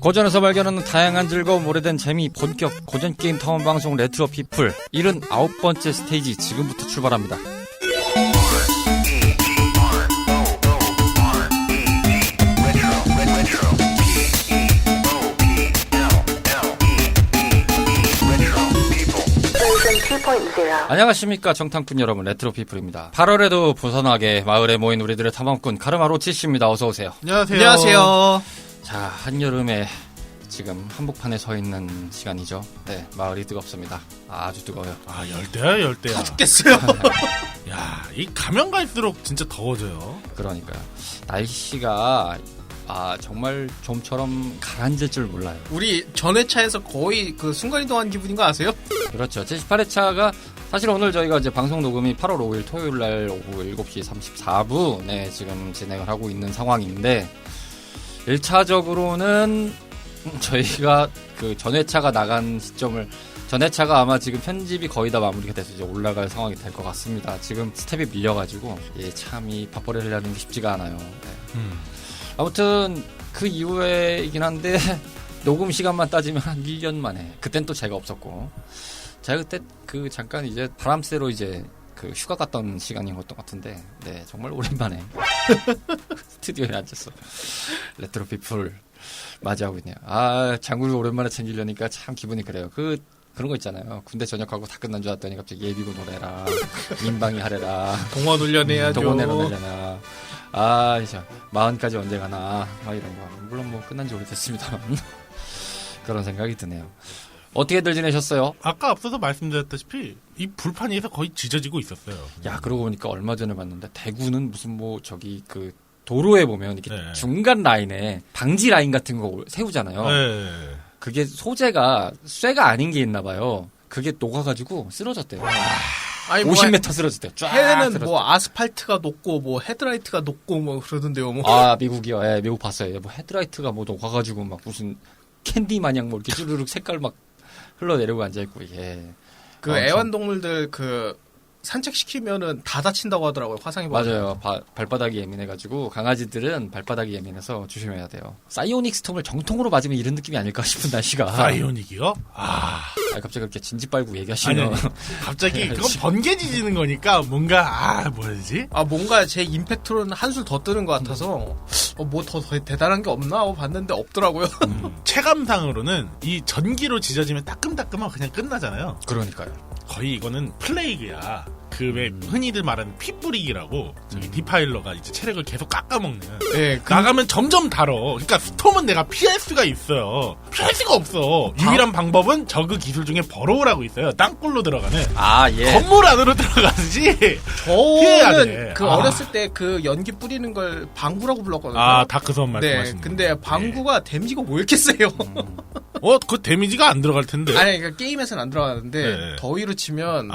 고전에서 발견하는 다양한 즐거움, 오래된 재미, 본격 고전 게임 탐험 방송 레트로 피플 79번째 스테이지 지금부터 출발합니다. 안녕하십니까 정탐꾼 여러분, 레트로피플입니다. 8월에도 부산하게 마을에 모인 우리들의 탐험꾼 카르마 로치씨입니다. 어서오세요. 안녕하세요. 자, 한여름에 지금 한복판에 서 있는 시간이죠. 네, 마을이 뜨겁습니다. 아주 뜨거워요. 아, 열대야. 다 죽겠어요. 야, 이 가면 갈수록 진짜 더워져요. 그러니까요. 날씨가 정말 좀처럼 가라앉을 줄 몰라요. 우리 전회차에서 거의 그 순간이동한 기분인 거 아세요? 그렇죠. 제18회차가 사실 오늘 저희가 이제 방송 녹음이 8월 5일 토요일 날 오후 7시 34분에 지금 진행을 하고 있는 상황인데 1차적으로는 저희가 그 전회차가 나간 시점을 전회차가 아마 지금 편집이 거의 다 마무리가 돼서 이제 올라갈 상황이 될 것 같습니다. 지금 스텝이 밀려가지고 참 이 밥벌이를 하는 게 쉽지가 않아요. 네. 아무튼 그 이후에이긴 한데 녹음 시간만 따지면 한 1년 만에. 그땐 또 제가 없었고 제가 그때 그 잠깐 이제 바람 쐬러 이제 그 휴가 갔던 시간인 것 같은데 네 정말 오랜만에 스튜디오에 앉았어 레트로 피플 맞이하고 있네요. 장구를 오랜만에 챙기려니까 참 기분이 그래요. 그런 거 있잖아요. 군대 전역하고 다 끝난 줄 알았더니 갑자기 예비군 노래라 민방위 하래라 동원 훈련해야죠. 동원해라 날려나 이제 40까지 언제 가나 이런 거. 물론 뭐 끝난 지 오래됐습니다만 그런 생각이 드네요. 어떻게들 지내셨어요? 아까 앞서서 말씀드렸다시피 이 불판 위에서 거의 지져지고 있었어요. 야, 그러고 보니까 얼마 전에 봤는데 대구는 무슨 뭐 저기 그 도로에 보면 이렇게 네. 중간 중간 라인에 방지 라인 같은 거 세우잖아요. 네. 그게 소재가 쇠가 아닌 게 있나 봐요. 그게 녹아가지고 쓰러졌대요. 아니 50m 쓰러졌대요. 쫙 해외는 쓰러졌대요. 뭐 아스팔트가 높고 뭐 헤드라이트가 높고 뭐 그러던데요. 뭐. 미국이요. 예, 미국 봤어요. 뭐 헤드라이트가 뭐 녹아가지고 막 무슨 캔디 마냥 뭐 이렇게 쭈르륵 색깔 막 흘러내리고 앉아있고, 예. 그 애완동물들 그 산책시키면은 다 다친다고 하더라고요. 화상이 맞아요. 발바닥이 예민해가지고 강아지들은 발바닥이 예민해서 조심해야 돼요. 사이오닉 스톰을 정통으로 맞으면 이런 느낌이 아닐까 싶은 날씨가. 사이오닉이요? 갑자기 그렇게 진지 빨고 얘기하시면. 아니. 갑자기 그건 번개 지지는 거니까 뭔가 뭐지? 뭔가 제 임팩트로는 한술 더 뜨는 것 같아서 뭐 더 대단한 게 없나 하고 봤는데 없더라고요. 체감상으로는 이 전기로 지져지면 따끔따끔하고 그냥 끝나잖아요. 그러니까요. 거의 이거는 플레이그야. 그 왜 흔히들 말하는 피 뿌리기라고 저기 디파일러가 이제 체력을 계속 깎아먹는. 네, 나가면 점점 달어. 그러니까 스톰은 내가 피할 수가 있어요. 피할 수가 없어. 유일한 방법은 저그 기술 중에 버로우라고 있어요. 땅굴로 들어가는. 예. 건물 안으로 들어가지. 피해야 돼. 저는 그 어렸을 때 그 연기 뿌리는 걸 방구라고 불렀거든요. 다크섬 말씀하시는. 네, 근데 방구가 데미지가 왜 이렇게 세요? 그 데미지가 안 들어갈 텐데. 아니, 그러니까 게임에서는 안 들어가는데 네. 더위로 치면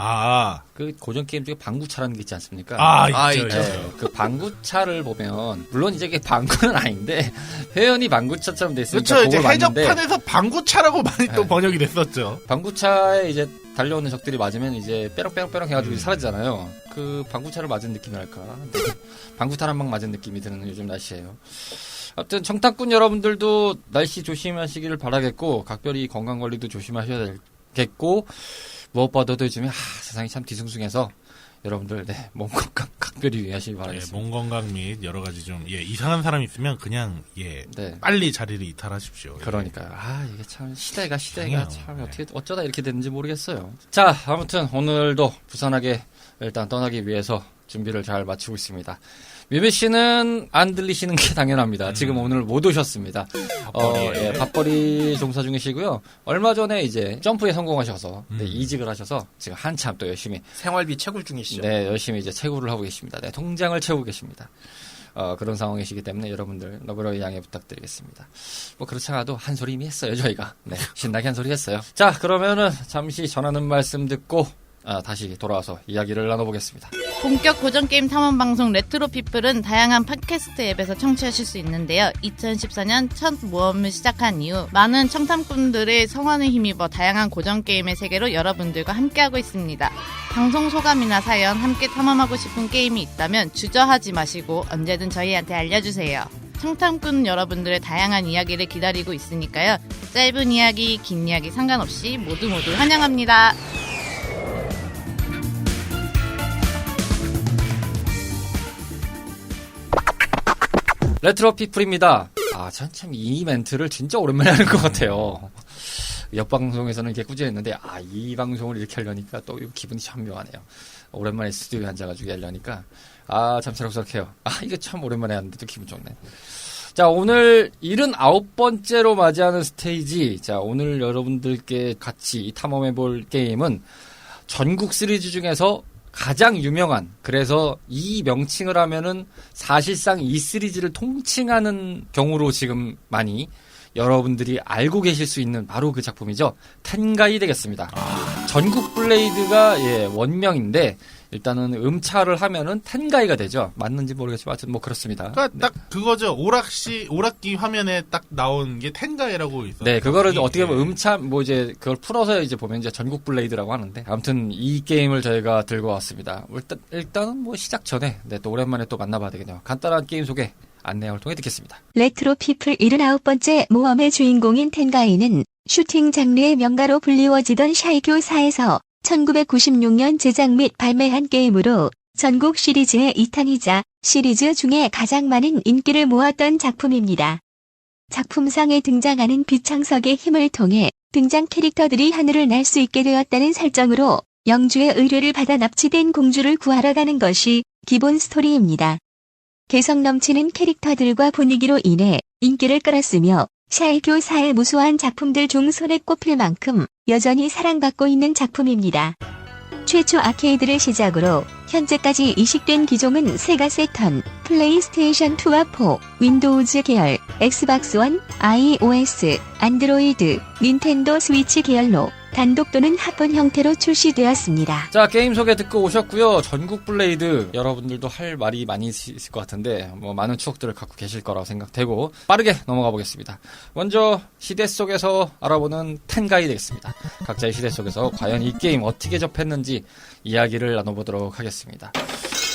그 고전 게임 중에 방구차라는 게 있지 않습니까? 있죠. 네, 그 방구차를 보면 물론 이제 그게 방구는 아닌데 표현이 방구차처럼 돼 있으니까 그렇죠. 이제 그걸 봤는데 해적판에서 방구차라고 많이 또 번역이 됐었죠. 방구차에 이제 달려오는 적들이 맞으면 이제 빼럭빼럭빼럭 해가지고 사라지잖아요. 그 방구차를 맞은 느낌이랄까. 방구탄 한 방 맞은 느낌이 드는 요즘 날씨예요. 아무튼 정탐꾼 여러분들도 날씨 조심하시기를 바라겠고 각별히 건강관리도 조심하셔야 되겠고 무엇보다도 요즘에 세상이 참 뒤숭숭해서 여러분들 몸 건강 각별히 유의하시기 바라겠습니다. 몸 건강 및 여러 가지 좀 이상한 사람 있으면 그냥 빨리 자리를 이탈하십시오. 그러니까요. 이게 참 시대가 이상해요. 참 어떻게 어쩌다 이렇게 됐는지 모르겠어요. 자, 아무튼 오늘도 부산하게 일단 떠나기 위해서 준비를 잘 마치고 있습니다. 뮤비 씨는 안 들리시는 게 당연합니다. 지금 오늘 못 오셨습니다. 밥벌이 종사 중이시고요. 얼마 전에 이제 점프에 성공하셔서 이직을 하셔서 지금 한참 또 열심히 생활비 채굴 중이시죠. 네, 열심히 이제 채굴을 하고 계십니다. 네, 통장을 채우고 계십니다. 그런 상황이시기 때문에 여러분들 너그러이 양해 부탁드리겠습니다. 뭐 그렇지 않아도 한 소리 이미 했어요, 저희가. 네, 신나게 한 소리 했어요. 자, 그러면은 잠시 전하는 말씀 듣고 다시 돌아와서 이야기를 나눠보겠습니다. 본격 고전게임 탐험방송 레트로피플은 다양한 팟캐스트 앱에서 청취하실 수 있는데요. 2014년 첫 모험을 시작한 이후 많은 청탐꾼들의 성원에 힘입어 다양한 고전게임의 세계로 여러분들과 함께하고 있습니다. 방송 소감이나 사연, 함께 탐험하고 싶은 게임이 있다면 주저하지 마시고 언제든 저희한테 알려주세요. 청탐꾼 여러분들의 다양한 이야기를 기다리고 있으니까요. 짧은 이야기, 긴 이야기 상관없이 모두 환영합니다. 레트로 피플입니다. 참 이 멘트를 진짜 오랜만에 하는 것 같아요. 옆 방송에서는 이렇게 꾸준히 했는데, 이 방송을 이렇게 하려니까 또 기분이 참 묘하네요. 오랜만에 스튜디오에 앉아가지고 하려니까, 참 새록새록해요. 이거 참 오랜만에 하는데도 기분 좋네. 자, 오늘 79번째로 맞이하는 스테이지. 자, 오늘 여러분들께 같이 탐험해볼 게임은 전국 시리즈 중에서 가장 유명한, 그래서 이 명칭을 하면은 사실상 이 시리즈를 통칭하는 경우로 지금 많이 여러분들이 알고 계실 수 있는 바로 그 작품이죠. 텐가이 되겠습니다. 전국 블레이드가 원명인데 일단은 음차를 하면은 텐가이가 되죠. 맞는지 모르겠지만 하여튼 뭐 그렇습니다. 그러니까 딱 그거죠. 오락기 화면에 딱 나온 게 텐가이라고 있어요. 네, 그거를 어떻게 보면 음차 그걸 풀어서 이제 보면 이제 전국 블레이드라고 하는데 아무튼 이 게임을 저희가 들고 왔습니다. 일단은 뭐 시작 전에 또 오랜만에 또 만나봐야 되겠네요. 간단한 게임 소개 안내를 통해 듣겠습니다. 레트로 피플 79번째 모험의 주인공인 텐가이는 슈팅 장르의 명가로 불리워지던 샤이교사에서 1996년 제작 및 발매한 게임으로 전국 시리즈의 2탄이자 시리즈 중에 가장 많은 인기를 모았던 작품입니다. 작품상에 등장하는 빛창석의 힘을 통해 등장 캐릭터들이 하늘을 날 수 있게 되었다는 설정으로 영주의 의뢰를 받아 납치된 공주를 구하러 가는 것이 기본 스토리입니다. 개성 넘치는 캐릭터들과 분위기로 인해 인기를 끌었으며 샤이교사의 무수한 작품들 중 손에 꼽힐 만큼 여전히 사랑받고 있는 작품입니다. 최초 아케이드를 시작으로 현재까지 이식된 기종은 세가 세턴, 플레이스테이션 2와 4, 윈도우즈 계열, 엑스박스 원, iOS, 안드로이드, 닌텐도 스위치 계열로 단독 또는 합본 형태로 출시되었습니다. 자, 게임 소개 듣고 오셨고요. 전국 블레이드 여러분들도 할 말이 많이 있을 것 같은데 뭐 많은 추억들을 갖고 계실 거라고 생각되고 빠르게 넘어가 보겠습니다. 먼저 시대 속에서 알아보는 텐가이 되겠습니다. 각자의 시대 속에서 과연 이 게임 어떻게 접했는지 이야기를 나눠보도록 하겠습니다.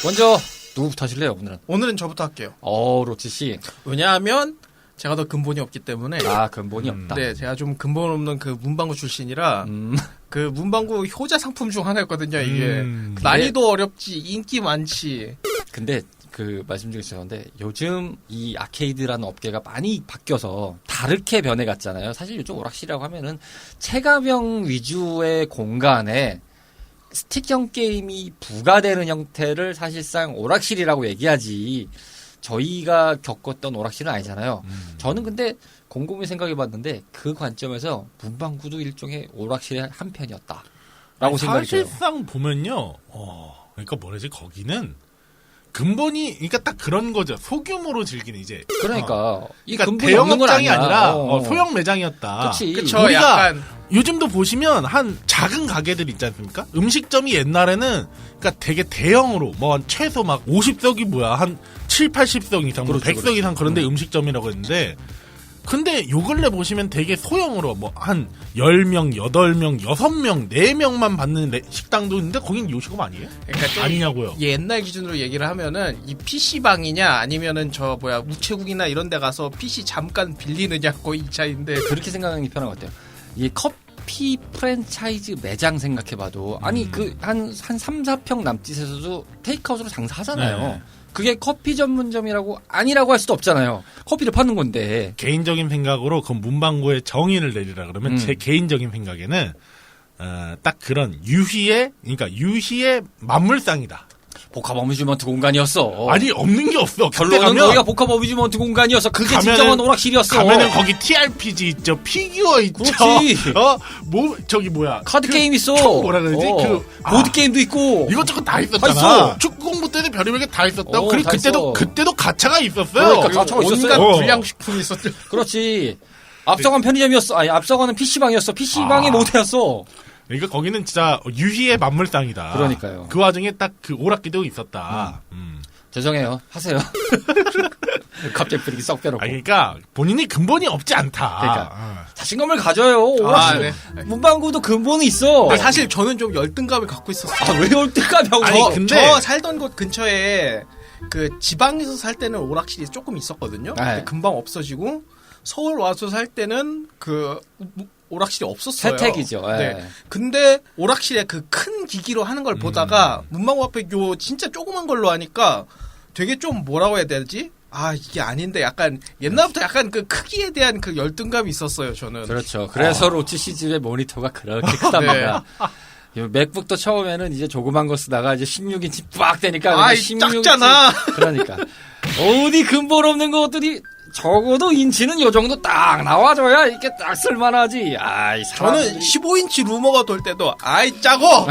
먼저 누구부터 하실래요, 오늘은? 오늘은 저부터 할게요. 로치씨. 왜냐하면 제가 더 근본이 없기 때문에. 근본이 없다. 네, 제가 좀 근본 없는 그 문방구 출신이라 그 문방구 효자 상품 중 하나였거든요. 이게 난이도 어렵지, 인기 많지. 근데 그 말씀 중에 있었는데 요즘 이 아케이드라는 업계가 많이 바뀌어서 다르게 변해갔잖아요. 사실 요즘 오락실이라고 하면은 체감형 위주의 공간에 스틱형 게임이 부과되는 형태를 사실상 오락실이라고 얘기하지 저희가 겪었던 오락실은 아니잖아요. 저는 근데 곰곰이 생각해봤는데 그 관점에서 문방구도 일종의 오락실의 한 편이었다라고 생각이 들어요. 사실상 보면요. 그러니까 뭐라지 거기는 근본이 그러니까 딱 그런 거죠. 소규모로 즐기는 이제. 그러니까 이 그러니까 근본이 없는 건 대형업장이 아니라 아니야. 소형 매장이었다. 그치. 그쵸, 우리가 약간. 요즘도 보시면 한 작은 가게들 있지 않습니까? 음식점이 옛날에는 그러니까 되게 대형으로 뭐 한 최소 막 50석이 뭐야 한 7, 80석 이상, 뭐 100석 이상 그런데 음식점이라고 했는데 근데 요 근래 보시면 되게 소형으로 뭐 한 10명, 8명, 6명, 4명만 받는 식당도 있는데 거긴 요식업 아니에요? 그러니까 좀 아니냐고요. 옛날 기준으로 얘기를 하면은 이 PC방이냐 아니면은 우체국이나 이런 데 가서 PC 잠깐 빌리느냐 거의 이 차이인데. 그렇게 생각하는 게 편한 것 같아요. 이 커피 프랜차이즈 매장 생각해봐도 아니 그 한 3, 4평 남짓에서도 테이크아웃으로 장사하잖아요. 네. 그게 커피 전문점이라고 아니라고 할 수도 없잖아요. 커피를 파는 건데. 개인적인 생각으로 그 문방구의 정의를 내리라 그러면 제 개인적인 생각에는 딱 그런 유희의 만물상이다. 복합 어뮤즈먼트 공간이었어. 아니 없는 게 없어. 그때 결론은 가면 거기가 복합 어뮤즈먼트 공간이었어. 그게 가면은- 진정한 오락실이었어. 가면은 거기 TRPG 있죠, 피규어 있죠. 그렇지. 카드 게임 있어. 뭐라 그러지? 보드 게임도 있고. 이것저것 다 있었잖아. 있어. 축구 공부 때도 별의별 게 다 있었다고. 다 그리고 있어. 그때도 가차가 있었어요. 그러니까 가차가 온갖 있었어요. 불량식품이 있었죠. 그렇지. 앞서간 편의점이었어. 아니 앞서가는 PC방이었어. PC방의 모태였어. 그러니까 거기는 진짜 유희의 만물상이다. 그러니까요. 그 와중에 딱 그 오락기도 있었다. 죄송해요. 하세요. 갑자기 분위기 썩 빼놓고. 그러니까 본인이 근본이 없지 않다. 그러니까. 자신감을 가져요. 오락실. 네. 문방구도 근본이 있어. 근데 사실 저는 좀 열등감을 갖고 있었어요. 왜 열등감이 아니, 없어? 근데- 저 살던 곳 근처에 그 지방에서 살 때는 오락실이 조금 있었거든요. 근데 금방 없어지고 서울 와서 살 때는 그 오락실이 없었어요. 혜택이죠. 예. 네. 근데 오락실에 그 큰 기기로 하는 걸 보다가 문방구 앞에 요 진짜 조그만 걸로 하니까 되게 좀 뭐라고 해야 되지? 아, 이게 아닌데 약간 옛날부터 약간 그 크기에 대한 그 열등감이 있었어요, 저는. 그렇죠. 그래서 로치 시즈의 모니터가 그렇게 크답니다. 맥북도 처음에는 이제 조그만 거 쓰다가 이제 16인치 빡 되니까 아이, 16인치 작잖아. 그러니까 어디 근본 없는 것들이 적어도 인치는 요 정도 딱 나와줘야 이렇게 딱 쓸만하지. 아이 저는 15인치 루머가 돌 때도 아이 작어.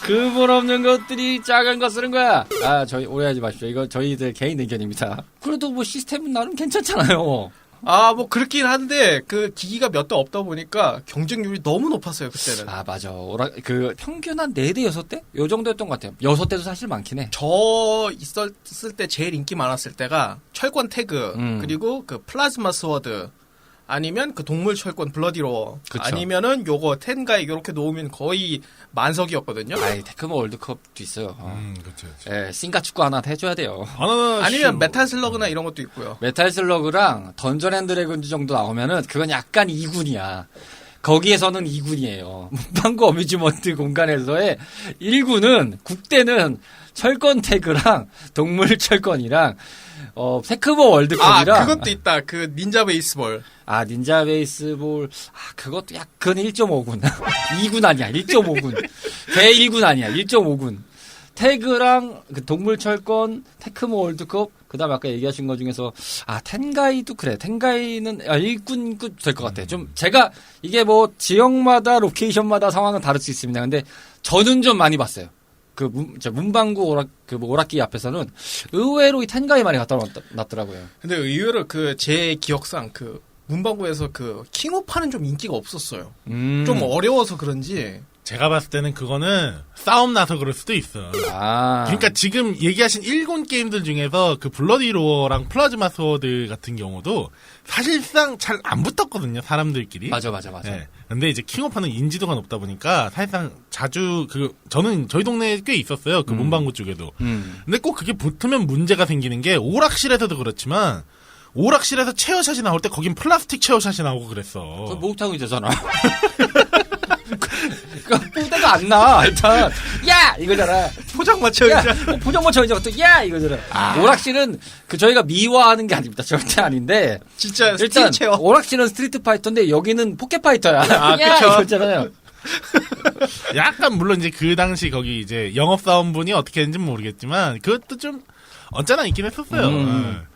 근본 없는 것들이 작은 거 쓰는 거야. 아, 저희 오해하지 마십시오. 이거 저희들 개인 의견입니다. 그래도 뭐 시스템은 나름 괜찮잖아요. 아, 뭐 그렇긴 한데 그 기기가 몇 대 없다 보니까 경쟁률이 너무 높았어요, 그때는. 아, 맞아. 그 평균 한 4대 6대? 요 정도였던 것 같아요. 6대도 사실 많긴 해. 저 있었을 때 제일 인기 많았을 때가 철권 태그 그리고 그 플라즈마 스워드 아니면 그 동물 철권 블러디로어 아니면은 요거 텐가이 요렇게 놓으면 거의 만석이었거든요. 아이, 테크모 월드컵도 있어요. 그렇죠. 예, 싱가 축구 하나 해줘야 돼요. 아니면 메탈 슬러그나 이런 것도 있고요. 메탈 슬러그랑 던전 앤 드래곤즈 정도 나오면은 그건 약간 2군이야. 거기에서는 2군이에요. 문방구 어뮤즈먼트 공간에서의 1군은 국대는 철권 태그랑 동물 철권이랑 테크모 월드컵이랑 아, 그것도 있다. 그 닌자 베이스볼. 아, 닌자 베이스볼. 아, 그것도 약간 1.5군. 2군 아니야. 1.5군. 대 1군 아니야. 1.5군. 태그랑 그 동물 철권, 테크모 월드컵, 그 다음에 아까 얘기하신 것 중에서, 아, 텐가이도 그래. 텐가이는 1군 될 것 같아. 좀, 제가, 이게 뭐, 지역마다, 로케이션마다 상황은 다를 수 있습니다. 근데, 저는 좀 많이 봤어요. 그, 문방구 오락기 앞에서는 의외로 이 텐가이 많이 갖다 놨더라고요. 근데 의외로 그, 제 기억상 그, 문방구에서 그, 킹오파는 좀 인기가 없었어요. 좀 어려워서 그런지. 제가 봤을 때는 그거는 싸움 나서 그럴 수도 있어. 아. 그러니까 지금 얘기하신 1군 게임들 중에서 그 블러디 로어랑 플라즈마 스워드 같은 경우도 사실상 잘 안 붙었거든요, 사람들끼리. 맞아. 네. 근데 이제 킹오파는 인지도가 높다 보니까 사실상 자주 저는 저희 동네에 꽤 있었어요. 그 문방구 쪽에도. 근데 꼭 그게 붙으면 문제가 생기는 게 오락실에서도 그렇지만 오락실에서 체어샷이 나올 때 거긴 플라스틱 체어샷이 나오고 그랬어. 그 목욕탕이 되잖아. 뽀대가 안 나. 일단 야 이거잖아. 포장마차 의자. 포장마차 의자 같은 야 이거잖아. 오락실은 그 저희가 미화하는 게 아닙니다. 절대 아닌데. 진짜 일단 스틸체어. 오락실은 스트리트 파이터인데 여기는 포켓 파이터야. 아, 야 그쵸. 이거잖아요. 약간 물론 이제 그 당시 거기 이제 영업사원분이 어떻게 했는지는 모르겠지만 그것도 좀 언짢아 있긴 했었어요.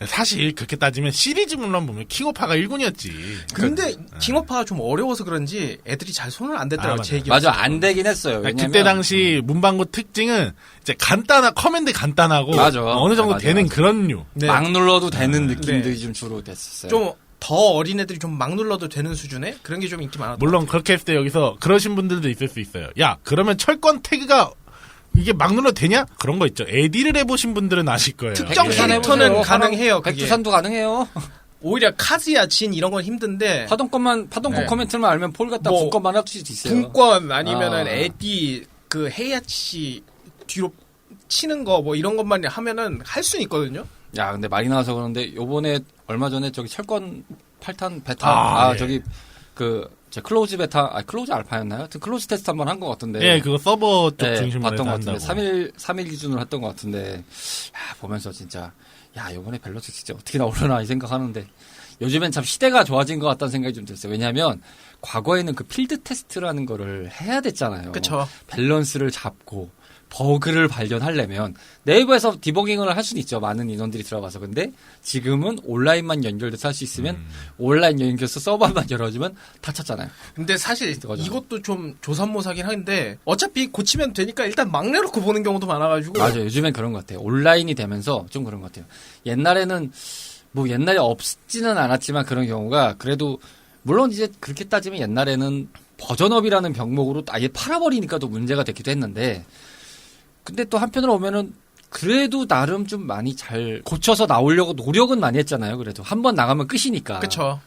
사실 그렇게 따지면 시리즈물만 보면 킹오파가 1군이었지. 근데 킹오파가 좀 어려워서 그런지 애들이 잘 손을 안 댔더라고요. 제 기억. 맞아 안 되긴 했어요. 왜냐면 그때 당시 문방구 특징은 이제 커맨드 간단하고 맞아. 어느 정도 맞아, 되는 맞아. 그런 류. 네. 막 눌러도 되는 느낌들이 네. 좀 주로 됐었어요. 좀 더 어린 애들이 좀 막 눌러도 되는 수준의 그런 게 좀 인기 많았던 물론 그렇게 했을 때 여기서 그러신 분들도 있을 수 있어요. 야, 그러면 철권 태그가 이게 막 눌러도 되냐? 그런 거 있죠. 에디를 해보신 분들은 아실 거예요. 특정 백두산 캐릭터는 해보세요. 가능해요. 그게. 백두산도 가능해요. 오히려 카즈야 진 이런 건 힘든데 파동권 네. 코멘트만 알면 폴 갖다 뭐, 분권만 할 수도 있어요. 분권 아니면은 아. 에디 그 헤야치 뒤로 치는 거 뭐 이런 것만 하면은 할 수는 있거든요. 야, 근데 말이 나와서 그런데 요번에 얼마 전에 저기 철권 8탄 베타 예. 저기 제 클로즈 베타 클로즈 알파였나요? 하여튼 클로즈 테스트 한번 한 것 같은데. 예, 그거 서버 쪽 네, 중심으로 봤던 해서 것 같은데. 한다고. 3일 기준으로 했던 것 같은데. 야, 보면서 진짜 야, 요번에 밸런스 진짜 어떻게 나오려나 이 생각하는데. 요즘엔 참 시대가 좋아진 것 같다는 생각이 좀 들었어요. 왜냐하면 과거에는 그 필드 테스트라는 거를 해야 됐잖아요. 그쵸. 밸런스를 잡고 버그를 발견하려면 네이버에서 디버깅을 할 수는 있죠. 많은 인원들이 들어가서. 근데 지금은 온라인만 연결돼서 할 수 있으면 온라인 연결해서 서버만 열어주면 다 찾잖아요. 근데 사실 그거죠. 이것도 좀 조삼모사긴 한데 어차피 고치면 되니까 일단 막 내놓고 보는 경우도 많아가지고 맞아요. 요즘엔 그런 것 같아요. 온라인이 되면서 좀 그런 것 같아요. 옛날에는 뭐 옛날에 없지는 않았지만 그런 경우가 그래도 물론 이제 그렇게 따지면 옛날에는 버전업이라는 병목으로 아예 팔아버리니까 또 문제가 됐기도 했는데 근데 또 한편으로 보면은 그래도 나름 좀 많이 잘 고쳐서 나오려고 노력은 많이 했잖아요. 그래도 한 번 나가면 끝이니까. 그쵸.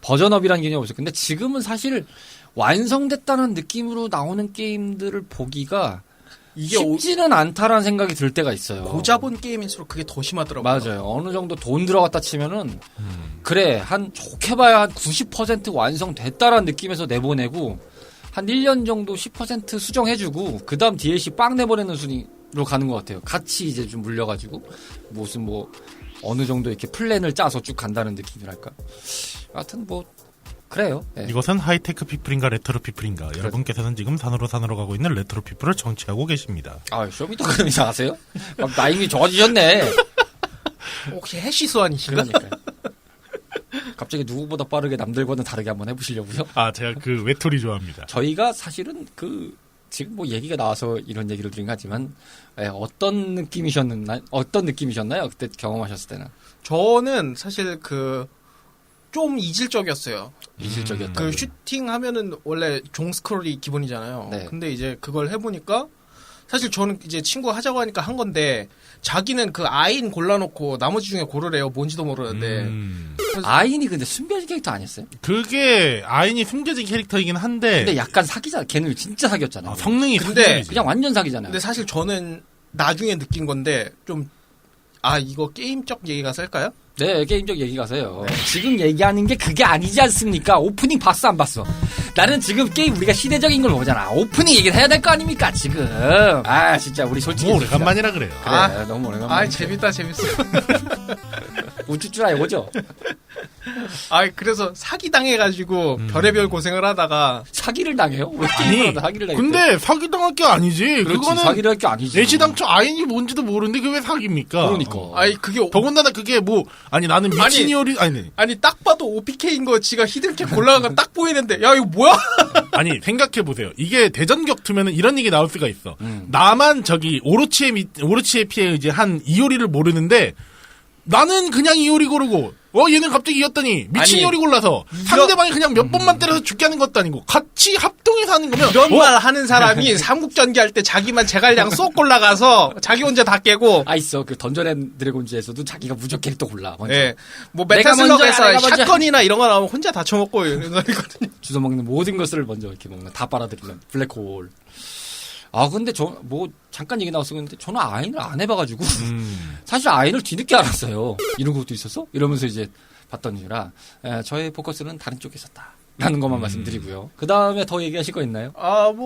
버전업이라는 개념이 없어요. 근데 지금은 사실 완성됐다는 느낌으로 나오는 게임들을 보기가 이게 쉽지는 않다라는 생각이 들 때가 있어요. 고자본 게임일수록 그게 더 심하더라고요. 맞아요. 어느 정도 돈 들어갔다 치면은 그래 한 좋게 봐야 한 90% 완성됐다라는 느낌에서 내보내고 한 1년 정도 10% 수정해주고 그 다음 DLC 빵 내보내는 순위로 가는 것 같아요. 같이 이제 좀 물려가지고 무슨 뭐 어느 정도 이렇게 플랜을 짜서 쭉 간다는 느낌이랄까. 하여튼 뭐 그래요. 네. 이것은 하이테크 피플인가 레트로 피플인가. 여러분께서는 지금 산으로 가고 있는 레트로 피플을 정치하고 계십니다. 아 쇼미더그램이 아세요? 나임이 좋아지셨네. 혹시 해시 소환이신가? 그러니까요. 갑자기 누구보다 빠르게 남들과는 다르게 한번 해보시려고요? 아, 제가 그 외톨이 좋아합니다. 저희가 사실은 지금 뭐 얘기가 나와서 이런 얘기를 드린 것 같지만, 어떤 느낌이셨나요? 그때 경험하셨을 때는? 저는 사실 좀 이질적이었어요. 이질적이었다. 그 슈팅 하면은 원래 종 스크롤이 기본이잖아요. 네. 근데 이제 그걸 해보니까 사실 저는 이제 친구가 하자고 하니까 한 건데 자기는 그 아인 골라놓고 나머지 중에 고르래요. 뭔지도 모르는데. 아인이 근데 숨겨진 캐릭터 아니었어요? 그게 아인이 숨겨진 캐릭터이긴 한데 근데 약간 사기잖아. 걔는 진짜 사기였잖아요. 성능이 근데 사기적이지. 그냥 완전 사기잖아요. 근데 사실 저는 나중에 느낀 건데 이거 게임적 얘기가 쓸까요? 네, 게임적 얘기 가세요. 지금 얘기하는 게 그게 아니지 않습니까? 오프닝 봤어, 안 봤어? 나는 지금 게임 우리가 시대적인 걸 보잖아. 오프닝 얘기를 해야 될 거 아닙니까, 지금? 아, 진짜, 우리 솔직히. 뭐 오래간만이라 그래요. 그래, 너무 오래간만에. 재밌다, 재밌어. 웃을 줄 알고 오죠? 그래서 사기 당해가지고 별의별 고생을 하다가 사기를 당해요? 왜 아니, 게임을 하다 사기를 당해요? 근데 사기당할 게 아니지. 그렇지, 그거는 사기를 할 게 아니지. 애시당초 아인이 뭔지도 모르는데 그게 왜 사기입니까? 그러니까. 그게 더군다나 그게 나는 미친 이어리 아니 딱 봐도 OPK인 거 지가 히든캡 골라간 거 딱 보이는데 야 이거 뭐야? 아니 생각해 보세요. 이게 대전 격투면은 이런 얘기 나올 수가 있어. 나만 저기 오로치의 피해 이제 한 이오리를 모르는데 나는 그냥 이오리 고르고 얘는 갑자기 이었더니 미친 이오리 골라서 상대방이 그냥 몇 번만 때려서 죽게 하는 것도 아니고 같이 합동해서 하는 거면 이런 말 하는 사람이 삼국전기 할 때 자기만 제갈량 쏙 골라가서 자기 혼자 다 깨고 있어. 그 던전 앤 드래곤즈에서도 자기가 무적 캐릭터 골라. 먼저. 예. 뭐 내가 메타슬러그에서 먼저야, 내가 샷건이나 이런 거 나오면 혼자 다 쳐먹고 이런 거거든요. 주워 먹는 모든 것을 먼저 이렇게 먹는, 다 빨아들이는 블랙홀. 근데 잠깐 얘기 나왔었는데, 저는 아인을 안 해봐가지고, 사실 아인을 뒤늦게 알았어요. 이런 것도 있었어? 이러면서 이제 봤던 이유라, 저의 포커스는 다른 쪽에 있었다. 라는 것만 말씀드리고요. 그 다음에 더 얘기하실 거 있나요?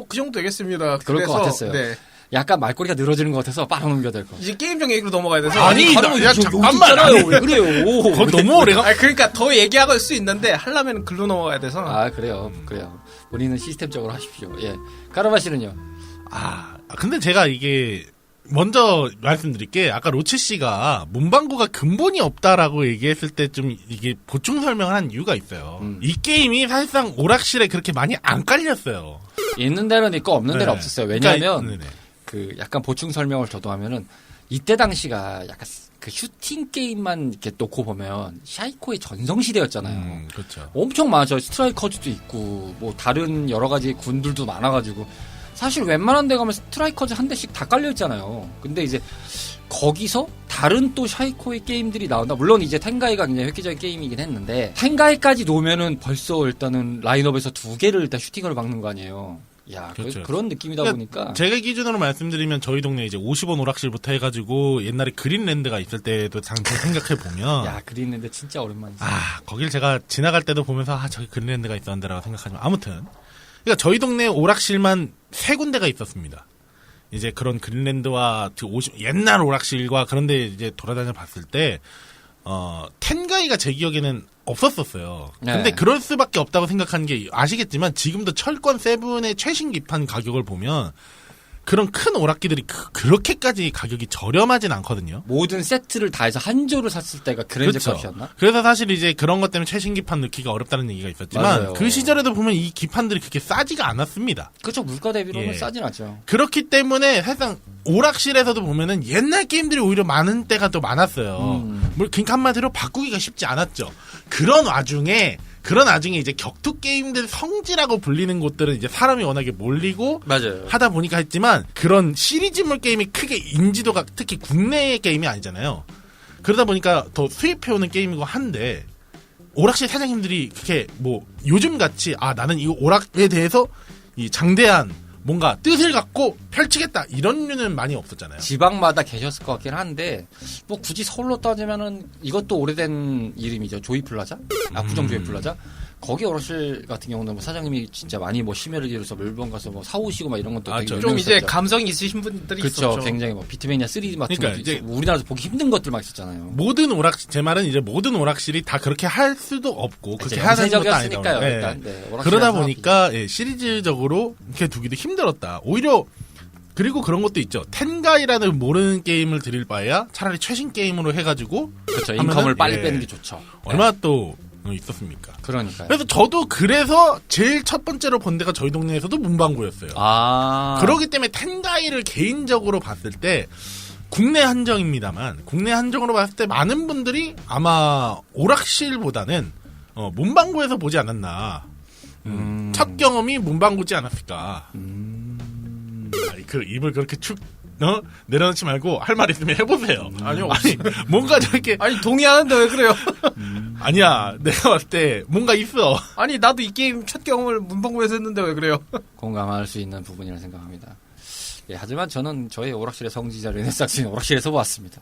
그 정도 되겠습니다. 그럴 것 같았어요. 네. 약간 말꼬리가 늘어지는 것 같아서 빨아넘겨야 될 것 같아요. 이제 게임적 얘기로 넘어가야 돼서. 잠깐만. 있잖아요. 왜 그래요? 거기 너무 오래가. 그러니까 더 얘기할 수 있는데 하려면 글로 넘어가야 돼서. 그래요. 본인은 시스템적으로 하십시오. 예. 카르마 씨는요? 근데 제가 이게 먼저 말씀드릴게 아까 로치 씨가 문방구가 근본이 없다라고 얘기했을 때 좀 이게 보충 설명을 한 이유가 있어요. 이 게임이 사실상 오락실에 그렇게 많이 안 깔렸어요. 있는 데는 있고 없는 데는 없었어요. 왜냐하면 그러니까, 약간 보충 설명을 저도 하면은 이때 당시가 약간 그 슈팅 게임만 이렇게 놓고 보면 샤이코의 전성 시대였잖아요. 그렇죠. 엄청 많아요. 스트라이커즈도 있고 뭐 다른 여러 가지 군들도 많아가지고 사실 웬만한 데 가면 스트라이커즈 한 대씩 다 깔려 있잖아요. 근데 이제 거기서 다른 또 샤이코의 게임들이 나온다. 물론 이제 텐가이가 굉장히 획기적인 게임이긴 했는데 텐가이까지 놓으면은 벌써 일단은 라인업에서 2개를 일단 슈팅을 박는 거 아니에요. 야, 그렇죠. 그런 느낌이다 보니까 제가 기준으로 말씀드리면 저희 동네 이제 50원 오락실부터 해가지고 옛날에 그린랜드가 있을 때도 잠깐 생각해 보면 야, 그린랜드 진짜 오랜만이지. 거길 제가 지나갈 때도 보면서 저기 그린랜드가 있었는데라고 생각하지만 아무튼 그러니까 저희 동네 오락실만 3군데가 있었습니다. 이제 그런 그린랜드와 옛날 오락실과 그런데 이제 돌아다녀 봤을 때 텐가이가 제 기억에는 없었었어요. 네. 근데 그럴 수밖에 없다고 생각하는 게 아시겠지만 지금도 철권 7의 최신 기판 가격을 보면 그런 큰 오락기들이 그렇게까지 가격이 저렴하진 않거든요. 모든 세트를 다 해서 한 조를 샀을 때가 그랜저 값이었나? 그래서 사실 이제 그런 것 때문에 최신 기판 넣기가 어렵다는 얘기가 있었지만 맞아요. 그 시절에도 보면 이 기판들이 그렇게 싸지가 않았습니다. 그렇죠. 물가 대비로는 예. 싸진 않죠. 그렇기 때문에 사실상 오락실에서도 보면은 옛날 게임들이 오히려 많은 때가 또 많았어요. 그러니까 한마디로 바꾸기가 쉽지 않았죠. 그런 와중에 이제 격투 게임들 성지라고 불리는 곳들은 이제 사람이 워낙에 몰리고 맞아요. 하다 보니까 했지만 그런 시리즈물 게임이 크게 인지도가 특히 국내의 게임이 아니잖아요. 그러다 보니까 더 수입해오는 게임이고 한데 오락실 사장님들이 그렇게 뭐 요즘 같이 나는 이 오락에 대해서 이 장대한 뭔가 뜻을 갖고 펼치겠다 이런 류는 많이 없었잖아요. 지방마다 계셨을 것 같긴 한데 뭐 굳이 서울로 따지면은 이것도 오래된 이름이죠. 조이플라자, 압구정 조이플라자. 거기 오락실 같은 경우는 뭐 사장님이 진짜 많이 뭐 심혈을 기울여서 멜번 가서 뭐 사오시고 막 이런 것도 되게 좀 유명했었죠. 이제 감성이 있으신 분들이 그렇죠. 있었죠. 굉장히 뭐 비트매니아 3 같은 그러니까 것도 이제 있고 우리나라에서 보기 힘든 것들 막 있었잖아요. 모든 오락실 제 말은 이제 모든 오락실이 다 그렇게 할 수도 없고 그렇게 이제 하는 것도 연쇄적이었으니까요. 아니더라고요. 일단 네, 오락실에서 그러다 하기. 보니까 시리즈적으로 이렇게 두기도 힘들었다. 오히려 그리고 그런 것도 있죠. 텐가이라는 모르는 게임을 드릴 바에야 차라리 최신 게임으로 해가지고 그렇죠. 하면은, 인컴을 빨리 예. 빼는 게 좋죠. 얼마나 또 있었습니까? 그러니까요. 그래서 저도 그래서 제일 첫 번째로 본 데가 저희 동네에서도 문방구였어요. 아. 그러기 때문에 텐가이를 개인적으로 봤을 때 국내 한정입니다만 국내 한정으로 봤을 때 많은 분들이 아마 오락실보다는 문방구에서 보지 않았나. 첫 경험이 문방구지 않았을까. 아니, 그 입을 그렇게 축 내려놓지 말고 할 말 있으면 해보세요. 아니요. 아니 뭔가 저렇게 아니 동의하는데 왜 그래요? 아니야 내가 봤을 때 뭔가 있어. 아니 나도 이 게임 첫 경험을 문방구에서 했는데 왜 그래요? 공감할 수 있는 부분이라 생각합니다. 예, 하지만 저는 저희 오락실의 성지자 르네상스는 오락실에서 봤습니다.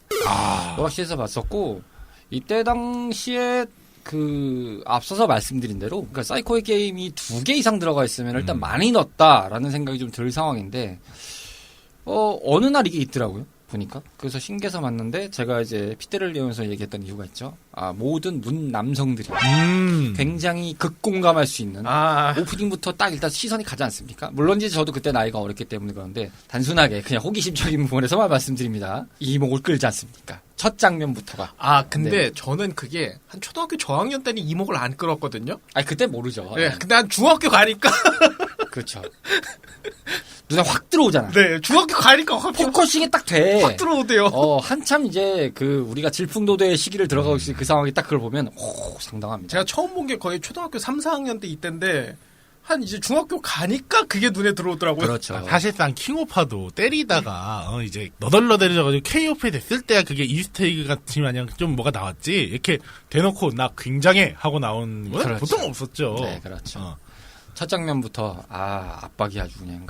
오락실에서 봤었고 이때 당시에 그 앞서서 말씀드린 대로 그러니까 사이코의 게임이 2개 이상 들어가 있으면 일단 많이 넣었다라는 생각이 좀 들 상황인데 어느 날 이게 있더라고요. 보니까. 그래서 신기해서 봤는데 제가 이제 핏대를 내면서 얘기했던 이유가 있죠. 모든 문 남성들이 굉장히 극공감할 수 있는 오프닝부터 딱 일단 시선이 가지 않습니까? 물론 이제 저도 그때 나이가 어렸기 때문에 그런데 단순하게 그냥 호기심적인 부분에서만 말씀드립니다. 이목을 끌지 않습니까? 첫 장면부터가. 근데 네. 저는 그게 한 초등학교 저학년 때는 이목을 안 끌었거든요. 그때 모르죠. 네, 근데 한 중학교 가니까 그렇죠. 눈에 확 들어오잖아. 네, 중학교 가니까 확 포커싱이 딱 돼. 들어오대요. 한참 이제 우리가 질풍노도의 시기를 들어가고 있을 그 상황이 딱 그걸 보면 상당합니다. 제가 처음 본 게 거의 초등학교 3, 4학년 때 이때인데 한 이제 중학교 가니까 그게 눈에 들어오더라고요. 그렇죠. 사실상 킹오파도 때리다가 이제 너덜너덜해져가지고 KOP 됐을 때야 그게 이스터에그 같이 마냥 좀 뭐가 나왔지 이렇게 대놓고 나 굉장해 하고 나온 건 그렇죠. 보통 없었죠. 네, 그렇죠. 첫 장면부터 압박이 아주 그냥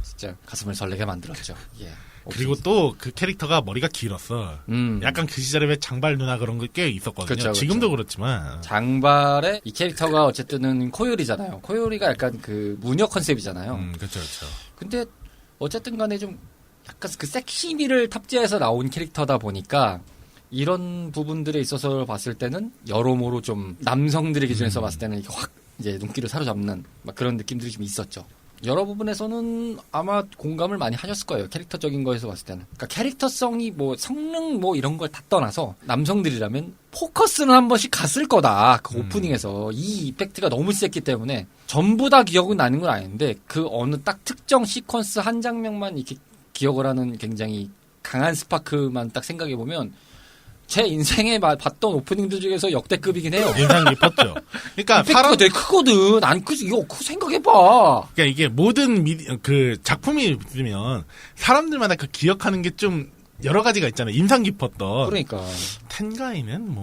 진짜 가슴을 설레게 만들었죠. 예. 그리고 또 그 캐릭터가 머리가 길었어. 약간 그 시절에 왜 장발 누나 그런 게 꽤 있었거든요. 그쵸, 지금도 그렇지만. 장발의 이 캐릭터가 어쨌든은 코요리잖아요. 코요리가 약간 그 무녀 컨셉이잖아요. 그렇죠, 그렇죠. 근데 어쨌든 간에 좀 약간 그 섹시미를 탑재해서 나온 캐릭터다 보니까 이런 부분들에 있어서 봤을 때는 여러모로 좀 남성들의 기준에서 봤을 때는 이렇게 확 이제 눈길을 사로잡는 막 그런 느낌들이 좀 있었죠. 여러 부분에서는 아마 공감을 많이 하셨을 거예요. 캐릭터적인 거에서 봤을 때는. 그러니까 캐릭터성이 뭐 성능 뭐 이런 걸 다 떠나서 남성들이라면 포커스는 한 번씩 갔을 거다. 그 오프닝에서 이 이펙트가 너무 셌기 때문에 전부 다 기억은 나는 건 아닌데 그 어느 딱 특정 시퀀스 한 장면만 이렇게 기억을 하는 굉장히 강한 스파크만 딱 생각해 보면 제 인생에 봤던 오프닝들 중에서 역대급이긴 해요. 인상 깊었죠. 그러니까 이펙트가 되게 크거든. 안 크지? 이거 생각해봐. 그러니까 이게 모든 그 작품이 있으면 사람들마다 그 기억하는 게 좀 여러 가지가 있잖아요. 인상 깊었던. 그러니까. 텐가이는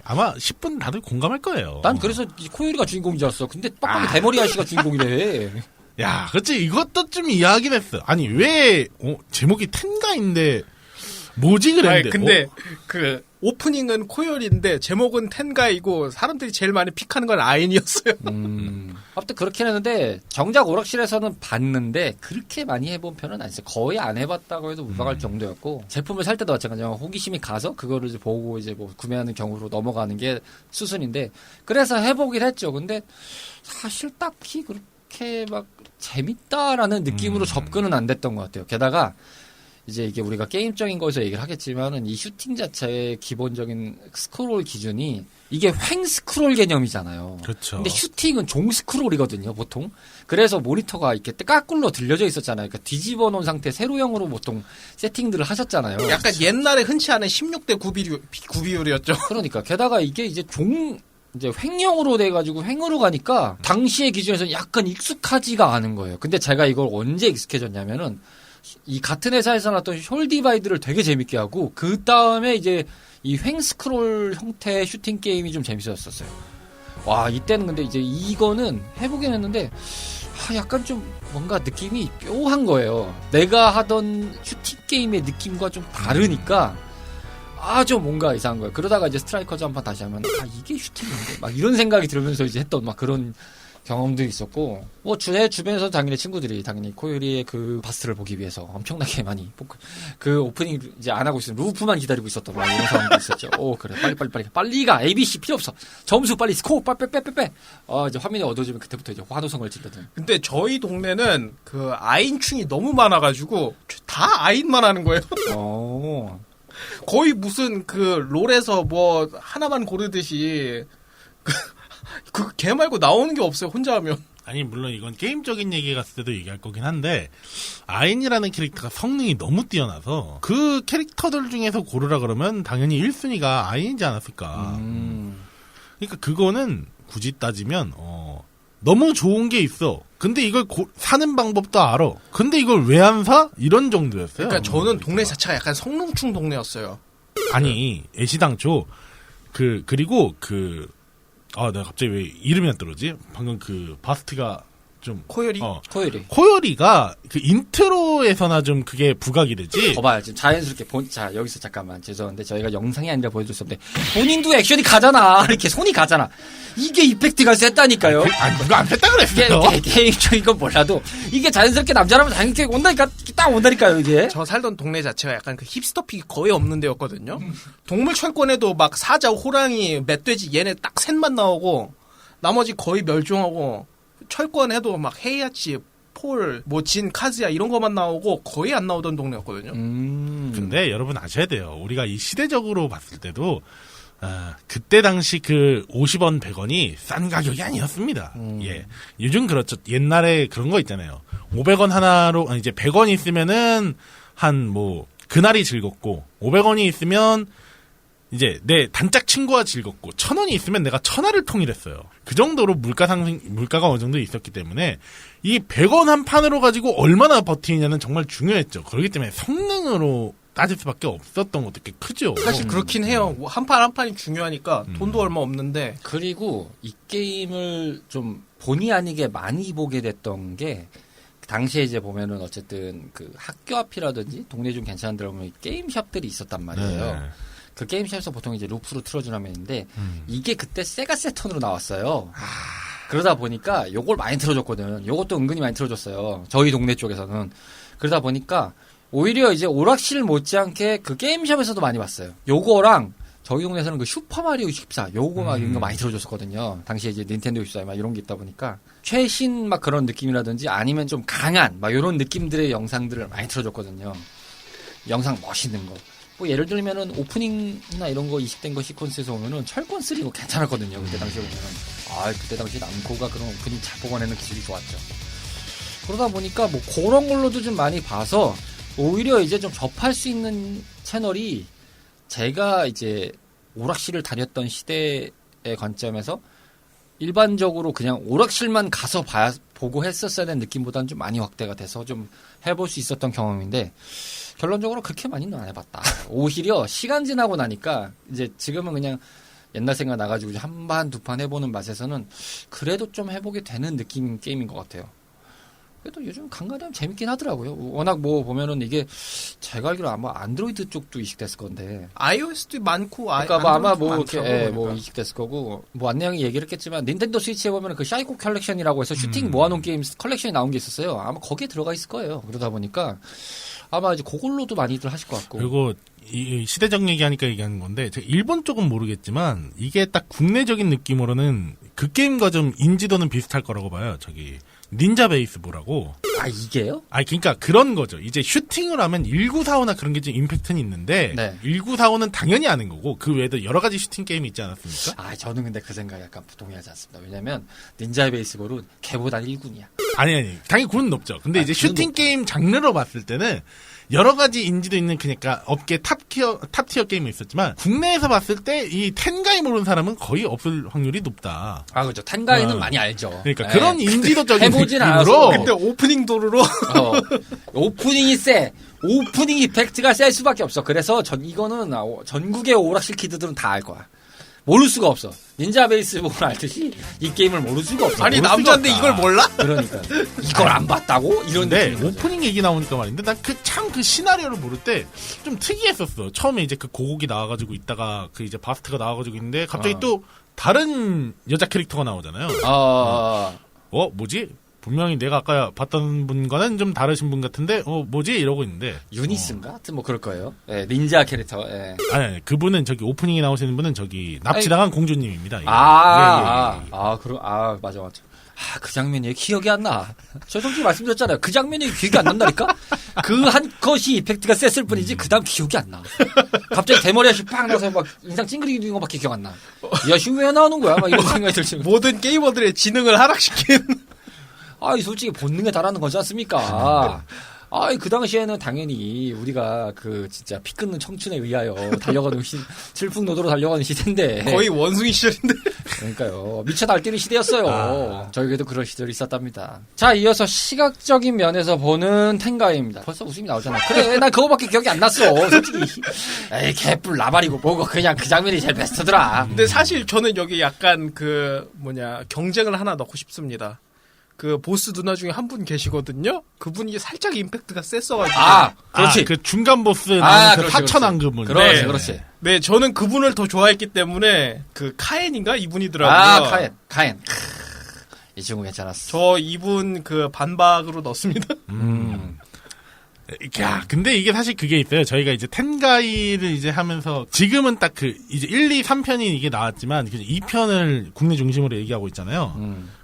아마 10분 다들 공감할 거예요. 난 그래서 코요리가 주인공인 줄 알았어. 근데 빡빡이 대머리 아저씨가 주인공이래. 야, 그치. 이것도 좀 이해하긴 했어. 아니, 왜, 제목이 텐가인데, 뭐지 그랬는데. 근데 그 오프닝은 코요리인데 제목은 텐가이고 사람들이 제일 많이 픽하는 건 아인이었어요. 아무튼 그렇긴 했는데 정작 오락실에서는 봤는데 그렇게 많이 해본 편은 아니었어요. 거의 안 해봤다고 해도 무방할 정도였고 제품을 살 때도 마찬가지로 호기심이 가서 그거를 이제 보고 이제 뭐 구매하는 경우로 넘어가는 게 수순인데 그래서 해보긴 했죠. 근데 사실 딱히 그렇게 막 재밌다라는 느낌으로 접근은 안 됐던 것 같아요. 게다가 이제 이게 우리가 게임적인 거에서 얘기를 하겠지만은 이 슈팅 자체의 기본적인 스크롤 기준이 이게 횡 스크롤 개념이잖아요. 그렇죠. 근데 슈팅은 종 스크롤이거든요, 보통. 그래서 모니터가 이렇게 까꿀로 들려져 있었잖아요. 그러니까 뒤집어 놓은 상태 세로형으로 보통 세팅들을 하셨잖아요. 약간 옛날에 흔치 않은 16대 9비율이었죠. 그러니까 게다가 이게 이제 이제 횡형으로 돼가지고 횡으로 가니까 당시의 기준에서는 약간 익숙하지가 않은 거예요. 근데 제가 이걸 언제 익숙해졌냐면은 이 같은 회사에서 나왔던 숄 디바이드를 되게 재밌게 하고 그 다음에 이제 이 횡 스크롤 형태의 슈팅 게임이 좀 재밌었어요. 와 이때는 근데 이제 이거는 해보긴 했는데 약간 좀 뭔가 느낌이 묘한 거예요. 내가 하던 슈팅 게임의 느낌과 좀 다르니까 좀 뭔가 이상한 거예요. 그러다가 이제 스트라이커즈 한판 다시 하면 이게 슈팅인데 막 이런 생각이 들으면서 이제 했던 막 그런 경험도 있었고 제 주변에서 당연히 친구들이 당연히 코요리의 그 바스를 보기 위해서 엄청나게 많이 그 오프닝 이제 안 하고 있으면 루프만 기다리고 있었던 막 이런 상황도 있었죠. 그래 빨리가 ABC 필요 없어. 점수 빨리 스코어 빼. 이제 화면이 어두워지면 그때부터 이제 환호성을 지르던. 근데 저희 동네는 그 아인충이 너무 많아가지고 다 아인만 하는 거예요. 거의 무슨 그 롤에서 뭐 하나만 고르듯이 그 걔 말고 나오는 게 없어요. 혼자 하면. 아니 물론 이건 게임적인 얘기 갔을 때도 얘기할 거긴 한데 아인이라는 캐릭터가 성능이 너무 뛰어나서 그 캐릭터들 중에서 고르라 그러면 당연히 1순위가 아인이지 않았을까. 그러니까 그거는 굳이 따지면 너무 좋은 게 있어. 근데 이걸 사는 방법도 알아. 근데 이걸 왜 안 사? 이런 정도였어요. 그러니까 저는 동네 자체가 약간 성능충 동네였어요. 아니 애시당초 그리고 내가 갑자기 왜 이름이 안 떨어지? 방금 그 바스트가 좀 코요리? 코요리가 그 인트로에서나 좀 그게 부각이 되지. 봐요. 지금 자연스럽게 여기서 잠깐만 죄송한데 저희가 영상이 아니라 보여줄 수 없는데 본인도 액션이 가잖아. 이렇게 손이 가잖아. 이게 이펙트가 셌다니까요. 누가 안 셌다 그랬어요. 게임적인 건 몰라도 이게 자연스럽게 남자라면 당연히 온다니까 딱 온다니까요 이게. 저 살던 동네 자체가 약간 그 힙스터픽이 거의 없는 데였거든요. 동물철권에도 막 사자, 호랑이, 멧돼지 얘네 딱 셋만 나오고 나머지 거의 멸종하고 철권해도 막 헤이아치, 폴, 진, 카즈야 이런 것만 나오고 거의 안 나오던 동네였거든요. 근데 여러분 아셔야 돼요. 우리가 이 시대적으로 봤을 때도 그때 당시 그 50원, 100원이 싼 가격이 아니었습니다. 예. 요즘 그렇죠. 옛날에 그런 거 있잖아요. 500원 하나로, 이제 100원이 있으면은 그날이 즐겁고, 500원이 있으면 이제 내 단짝 친구와 즐겁고, 1000원이 있으면 내가 천하를 통일했어요. 그 정도로 물가가 어느 정도 있었기 때문에, 이 100원 한 판으로 가지고 얼마나 버티느냐는 정말 중요했죠. 그렇기 때문에 성능으로 따질 수밖에 없었던 것도 꽤 크죠. 사실 그렇긴 해요. 한 판 한 판이 중요하니까 돈도 얼마 없는데. 그리고 이 게임을 좀 본의 아니게 많이 보게 됐던 게 당시에 이제 보면은 어쨌든 그 학교 앞이라든지 동네 좀 괜찮은 데 보면 게임샵들이 있었단 말이에요. 네. 그 게임샵에서 보통 이제 루프로 틀어주는 화면인데 이게 그때 세가 세턴으로 나왔어요. 그러다 보니까 요걸 많이 틀어줬거든. 요것도 은근히 많이 틀어줬어요. 저희 동네 쪽에서는. 그러다 보니까 오히려 이제 오락실 못지않게 그 게임샵에서도 많이 봤어요. 요거랑 저희 동네에서는 그 슈퍼마리오 64 요거 막 이런 거 많이 들어줬었거든요. 당시에 이제 닌텐도 64 막 이런 게 있다 보니까 최신 막 그런 느낌이라든지 아니면 좀 강한 막 이런 느낌들의 영상들을 많이 틀어줬거든요. 영상 멋있는 거. 뭐 예를 들면은 오프닝이나 이런 거 이식된 거 시퀀스에서 오면은 철권 3 이거 괜찮았거든요. 그때 당시에 보면은 그때 당시 남코가 그런 오프닝 잘 뽑아내는 기술이 좋았죠. 그러다 보니까 뭐 그런 걸로도 좀 많이 봐서 오히려 이제 좀 접할 수 있는 채널이 제가 이제 오락실을 다녔던 시대의 관점에서 일반적으로 그냥 오락실만 가서 보고 했었어야 되는 느낌보다는 좀 많이 확대가 돼서 좀 해볼 수 있었던 경험인데 결론적으로 그렇게 많이는 안 해봤다. 오히려 시간 지나고 나니까 이제 지금은 그냥 옛날 생각 나가지고 한 판, 두 판 해보는 맛에서는 그래도 좀 해보게 되는 느낌인 게임인 것 같아요. 그래도 요즘 간간하면 재밌긴 하더라고요. 워낙 뭐 보면은 이게 제가 알기로 아마 안드로이드 쪽도 이식됐을 건데. iOS도 많고, 그러니까 뭐 아마 뭐 이렇게 뭐 이식됐을 거고 뭐 안내양이 얘기를 했겠지만 닌텐도 스위치에 보면은 그 샤이코 컬렉션이라고 해서 슈팅 모아놓은 게임 컬렉션이 나온 게 있었어요. 아마 거기에 들어가 있을 거예요. 그러다 보니까 아마 이제 그걸로도 많이들 하실 것 같고. 그리고 이 시대적 얘기하니까 얘기하는 건데 제가 일본 쪽은 모르겠지만 이게 딱 국내적인 느낌으로는 그 게임과 좀 인지도는 비슷할 거라고 봐요. 저기 닌자 베이스볼하고. 이게요? 그러니까 그런 거죠. 이제 슈팅을 하면 1945나 그런 게 좀 임팩트는 있는데 네. 1945는 당연히 아는 거고 그 외에도 여러 가지 슈팅 게임이 있지 않았습니까? 저는 근데 그 생각에 약간 동의하지 않습니다. 왜냐면 닌자 베이스볼은 걔보단 1군이야. 아니 당연히 군은 높죠. 근데 이제 슈팅 게임 장르로 봤을 때는 여러 가지 인지도 있는 그러니까 업계 탑티어 게임이 있었지만 국내에서 봤을 때 이 텐가이 모르는 사람은 거의 없을 확률이 높다. 그렇죠. 텐가이는 많이 알죠. 그러니까 그런 인지도적인 해보진 느낌으로. 않아서. 근데 오프닝 도루로 오프닝이 세. 오프닝 이펙트가 셀 수밖에 없어. 그래서 이거는 전국의 오락실 키드들은 다 알 거야. 모를 수가 없어. 닌자 베이스볼을 알듯이 이 게임을 모를 수가 없어. 아니 모를 남자인데 수가 이걸 없다. 몰라? 그러니까 이걸 안 봤다고? 이런 근데 느낌인 거죠. 오프닝 얘기 나오니까 말인데 난 그 시나리오를 모를 때 좀 특이했었어. 처음에 이제 그 고국이 나와가지고 있다가 그 이제 바스트가 나와가지고 있는데 갑자기 또 다른 여자 캐릭터가 나오잖아요. 뭐지? 분명히 내가 아까 봤던 분과는 좀 다르신 분 같은데 뭐지? 이러고 있는데 유니스인가? 하여튼 뭐 그럴 거예요. 예, 닌자 캐릭터. 예. 아니 그분은 저기 오프닝에 나오시는 분은 저기 납치당한 공주님입니다. 예. 맞아. 그 장면이 기억이 안 나. 저 솔직히 말씀드렸잖아요. 그 장면이 기억이 안 난다니까? 그 한 것이 이펙트가 셌을 뿐이지, 그 다음 기억이 안 나. 갑자기 대머리 아시 팍 나서 막 인상 찡그리는 거 밖에 기억 안 나. 야, 지금 왜 나오는 거야? 막 이런 생각이 들지. 모든 게이머들의 지능을 하락시킨. 솔직히 본능에 달하는 거지 않습니까? 그 당시에는 당연히 우리가 진짜 피 끊는 청춘에 위하여 달려가는 질풍노도로 달려가는 시대인데. 거의 원숭이 시절인데. 그러니까요. 미쳐 날뛰는 시대였어요. 저에게도 그런 시절이 있었답니다. 자, 이어서 시각적인 면에서 보는 텐가이입니다. 벌써 웃음이 나오잖아. 그래, 난 그거밖에 기억이 안 났어. 솔직히. 에이, 개뿔 나발이고 뭐고 그냥 그 장면이 제일 베스트더라. 근데 사실 저는 여기 약간 경쟁을 하나 넣고 싶습니다. 그 보스 누나 중에 한 분 계시거든요. 그분이 살짝 임팩트가 셌어가지고. 그렇지. 그 중간 보스 나오는 그 그렇지, 사천왕금은. 그렇지. 네, 저는 그분을 더 좋아했기 때문에 그 카엔인가 이분이더라고요. 카엔. 이 친구 괜찮았어. 저 이분 그 반박으로 넣습니다. 야, 근데 이게 사실 그게 있어요. 저희가 이제 텐가이를 이제 하면서 지금은 딱 이제 1, 2, 3편이 이게 나왔지만 2편을 국내 중심으로 얘기하고 있잖아요.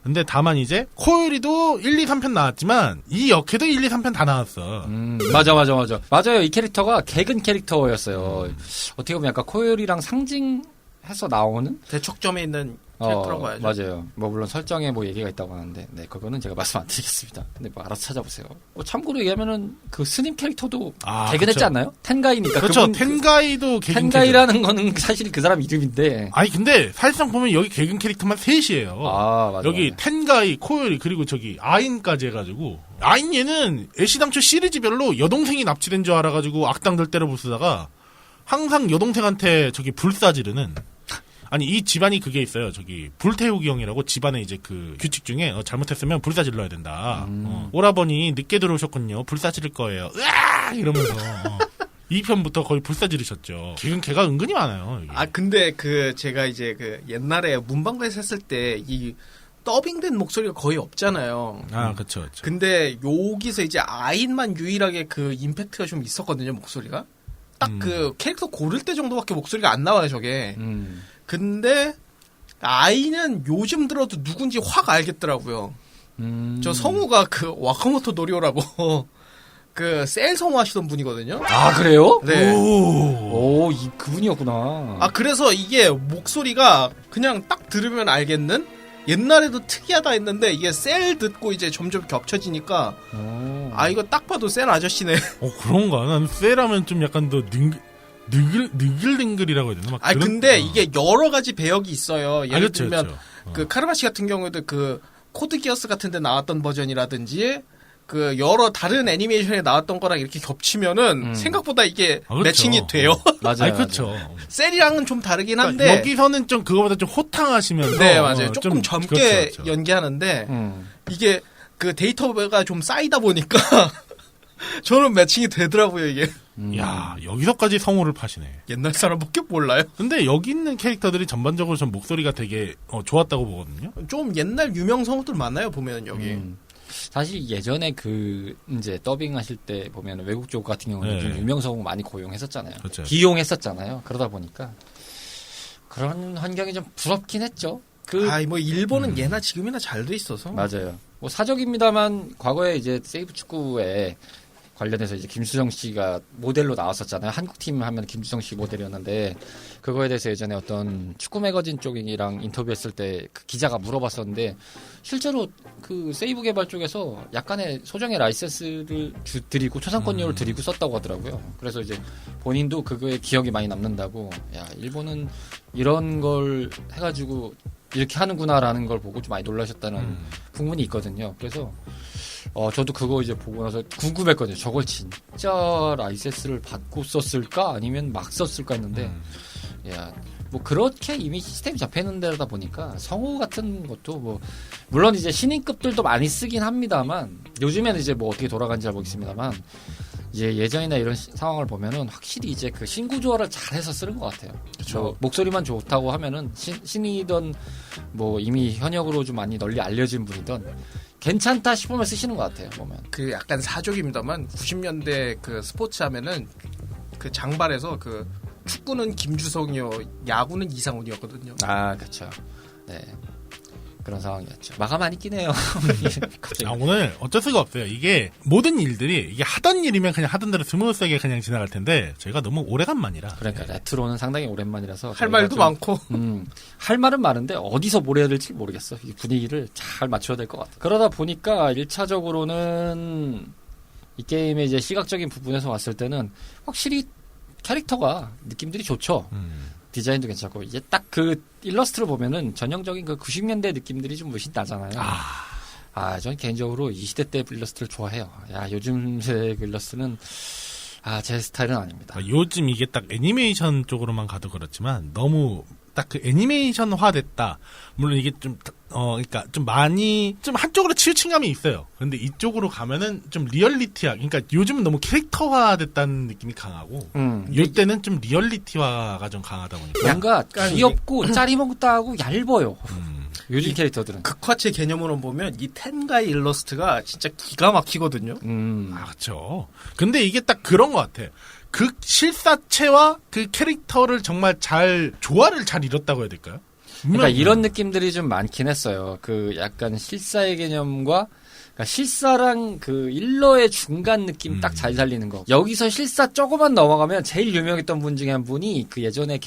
근데 다만 이제 코요리도 1, 2, 3편 나왔지만 이 역해도 1, 2, 3편 다 나왔어. 맞아. 맞아요. 이 캐릭터가 개근 캐릭터였어요. 어떻게 보면 약간 코요리랑 상징해서 나오는? 대척점에 있는 캐릭터라고 하죠. 맞아요. 물론 설정에 얘기가 있다고 하는데, 네, 그거는 제가 말씀 안 드리겠습니다. 근데 알아서 찾아보세요. 참고로 얘기하면은 그 스님 캐릭터도 개근했지 그렇죠. 않나요? 텐가이니까. 그렇죠. 텐가이도 개근 텐가이라는 거는 사실 그 사람 이름인데. 아니, 근데 사실상 보면 여기 개근 캐릭터만 셋이에요. 맞아. 여기 텐가이, 코요리, 그리고 저기 아인까지 해가지고. 아인 얘는 애시당초 시리즈별로 여동생이 납치된 줄 알아가지고 악당들 때려부수다가 항상 여동생한테 저기 불사지르는. 아니 이 집안이 그게 있어요. 저기 불태우기 형이라고 집안에 이제 그 규칙 중에 잘못했으면 불사질러야 된다. 오라버니 늦게 들어오셨군요. 불사지를 거예요. 으악 이러면서 2편부터 거의 불사지르셨죠. 걔가 은근히 많아요. 여기. 근데 제가 이제 옛날에 문방구에서 했을 때 이 더빙된 목소리가 거의 없잖아요. 그렇죠. 근데 여기서 이제 아인만 유일하게 그 임팩트가 좀 있었거든요. 목소리가 딱 그 캐릭터 고를 때 정도밖에 목소리가 안 나와요. 저게. 근데 아이는 요즘 들어도 누군지 확 알겠더라고요. 저 성우가 와카모토 노리오라고 셀 성우 하시던 분이거든요. 그래요? 네. 그분이었구나. 그래서 이게 목소리가 그냥 딱 들으면 알겠는? 옛날에도 특이하다 했는데 이게 셀 듣고 이제 점점 겹쳐지니까 이거 딱 봐도 셀 아저씨네. 그런가? 난 셀하면 좀 약간 더 느글느글이라고 해야 되나? 근데 이게 여러 가지 배역이 있어요. 예를 그렇죠, 들면 그렇죠. 카르마시 같은 경우에도 코드 기어스 같은 데 나왔던 버전이라든지 여러 다른 애니메이션에 나왔던 거랑 이렇게 겹치면은 생각보다 이게 그렇죠. 매칭이 돼요. 맞아요. 그렇죠. 셀이랑은 좀 다르긴 한데 여기서는 좀 그거보다 좀 호탕하시면서 네, 맞아요. 조금 젊게 그렇죠. 연기하는데 이게 데이터가 좀 쌓이다 보니까 저는 매칭이 되더라고요, 이게. 야, 여기서까지 성우를 파시네. 옛날 사람밖에 몰라요. 근데 여기 있는 캐릭터들이 전반적으로 전 목소리가 되게 좋았다고 보거든요. 좀 옛날 유명 성우들 많아요, 보면 여기. 사실 예전에 이제 더빙 하실 때 보면 외국 쪽 같은 경우는 좀 유명 성우 많이 고용했었잖아요. 그렇죠. 기용했었잖아요. 그러다 보니까 그런 환경이 좀 부럽긴 했죠. 일본은 예나 지금이나 잘 돼 있어서. 맞아요. 사적입니다만 과거에 이제 세이브 축구에 관련해서 이제 김수정 씨가 모델로 나왔었잖아요. 한국팀 하면 김수정 씨 모델이었는데 그거에 대해서 예전에 어떤 축구 매거진 쪽이랑 인터뷰했을 때 그 기자가 물어봤었는데 실제로 세이브 개발 쪽에서 약간의 소정의 라이센스를 드리고 초상권료를 드리고 썼다고 하더라고요. 그래서 이제 본인도 그거에 기억이 많이 남는다고. 야, 일본은 이런 걸 해가지고 이렇게 하는구나라는 걸 보고 좀 많이 놀라셨다는 풍문이 있거든요. 그래서 저도 그거 이제 보고 나서 궁금했거든요. 저걸 진짜 라이센스를 받고 썼을까? 아니면 막 썼을까 했는데, 야, 뭐 그렇게 이미 시스템이 잡혀있는 데다 보니까 성우 같은 것도 뭐 물론 이제 신인급들도 많이 쓰긴 합니다만 요즘에는 이제 뭐 어떻게 돌아가는지 잘 모르겠습니다만 이제 예전이나 이런 상황을 보면은 확실히 이제 그 신구조화를 잘해서 쓰는 것 같아요. 뭐 목소리만 좋다고 하면은 신이던 뭐 이미 현역으로 좀 많이 널리 알려진 분이던 괜찮다 싶으면 쓰시는 것 같아요. 보면 그 약간 사족입니다만 90년대 그 스포츠 하면은 그 장발에서 그 축구는 김주성이요, 야구는 이상훈이었거든요. 아 그렇죠. 네. 그런 상황이었죠. 마감 안 있긴 해요. 갑자기. 오늘 어쩔 수가 없어요. 이게 모든 일들이 이게 하던 일이면 그냥 하던 대로 스무스하게 그냥 지나갈 텐데 저희가 너무 오래간만이라. 그러니까 레트로는 상당히 오랜만이라서 할 말도 많고. 할 말은 많은데 어디서 뭘 해야 될지 모르겠어. 이 분위기를 잘 맞춰야 될 것 같아. 그러다 보니까 1차적으로는 이 게임의 이제 시각적인 부분에서 왔을 때는 확실히 캐릭터가 느낌들이 좋죠. 디자인도 괜찮고 이제 딱 그 일러스트를 보면은 전형적인 그 90년대 느낌들이 좀 물씬 나잖아요. 전 개인적으로 이 시대 때 일러스트를 좋아해요. 야, 요즘 세대 그 일러스트는 제 스타일은 아닙니다. 요즘 이게 딱 애니메이션 쪽으로만 가도 그렇지만 너무 딱 그 애니메이션화 됐다. 물론 이게 좀 그러니까 좀 많이 좀 한쪽으로 치우친 감이 있어요. 근데 이쪽으로 가면은 좀 리얼리티화. 그러니까 요즘은 너무 캐릭터화 됐다는 느낌이 강하고 이때는 좀 리얼리티화가 좀 강하다 보니까 뭔가 귀엽고 짜리몽땅하고 얇아요. 요즘 캐릭터들은 극화체 개념으로 보면 이 텐가이 일러스트가 진짜 기가 막히거든요. 그렇죠. 근데 이게 딱 그런 것 같아. 그 실사체와 그 캐릭터를 정말 조화를 잘 이뤘다고 해야 될까요? 그러니까 이런 느낌들이 좀 많긴 했어요. 그 약간 실사의 개념과 그러니까 실사랑 그 일러의 중간 느낌 딱 잘 살리는 거. 여기서 실사 조금만 넘어가면 제일 유명했던 분 중에 한 분이 그 예전에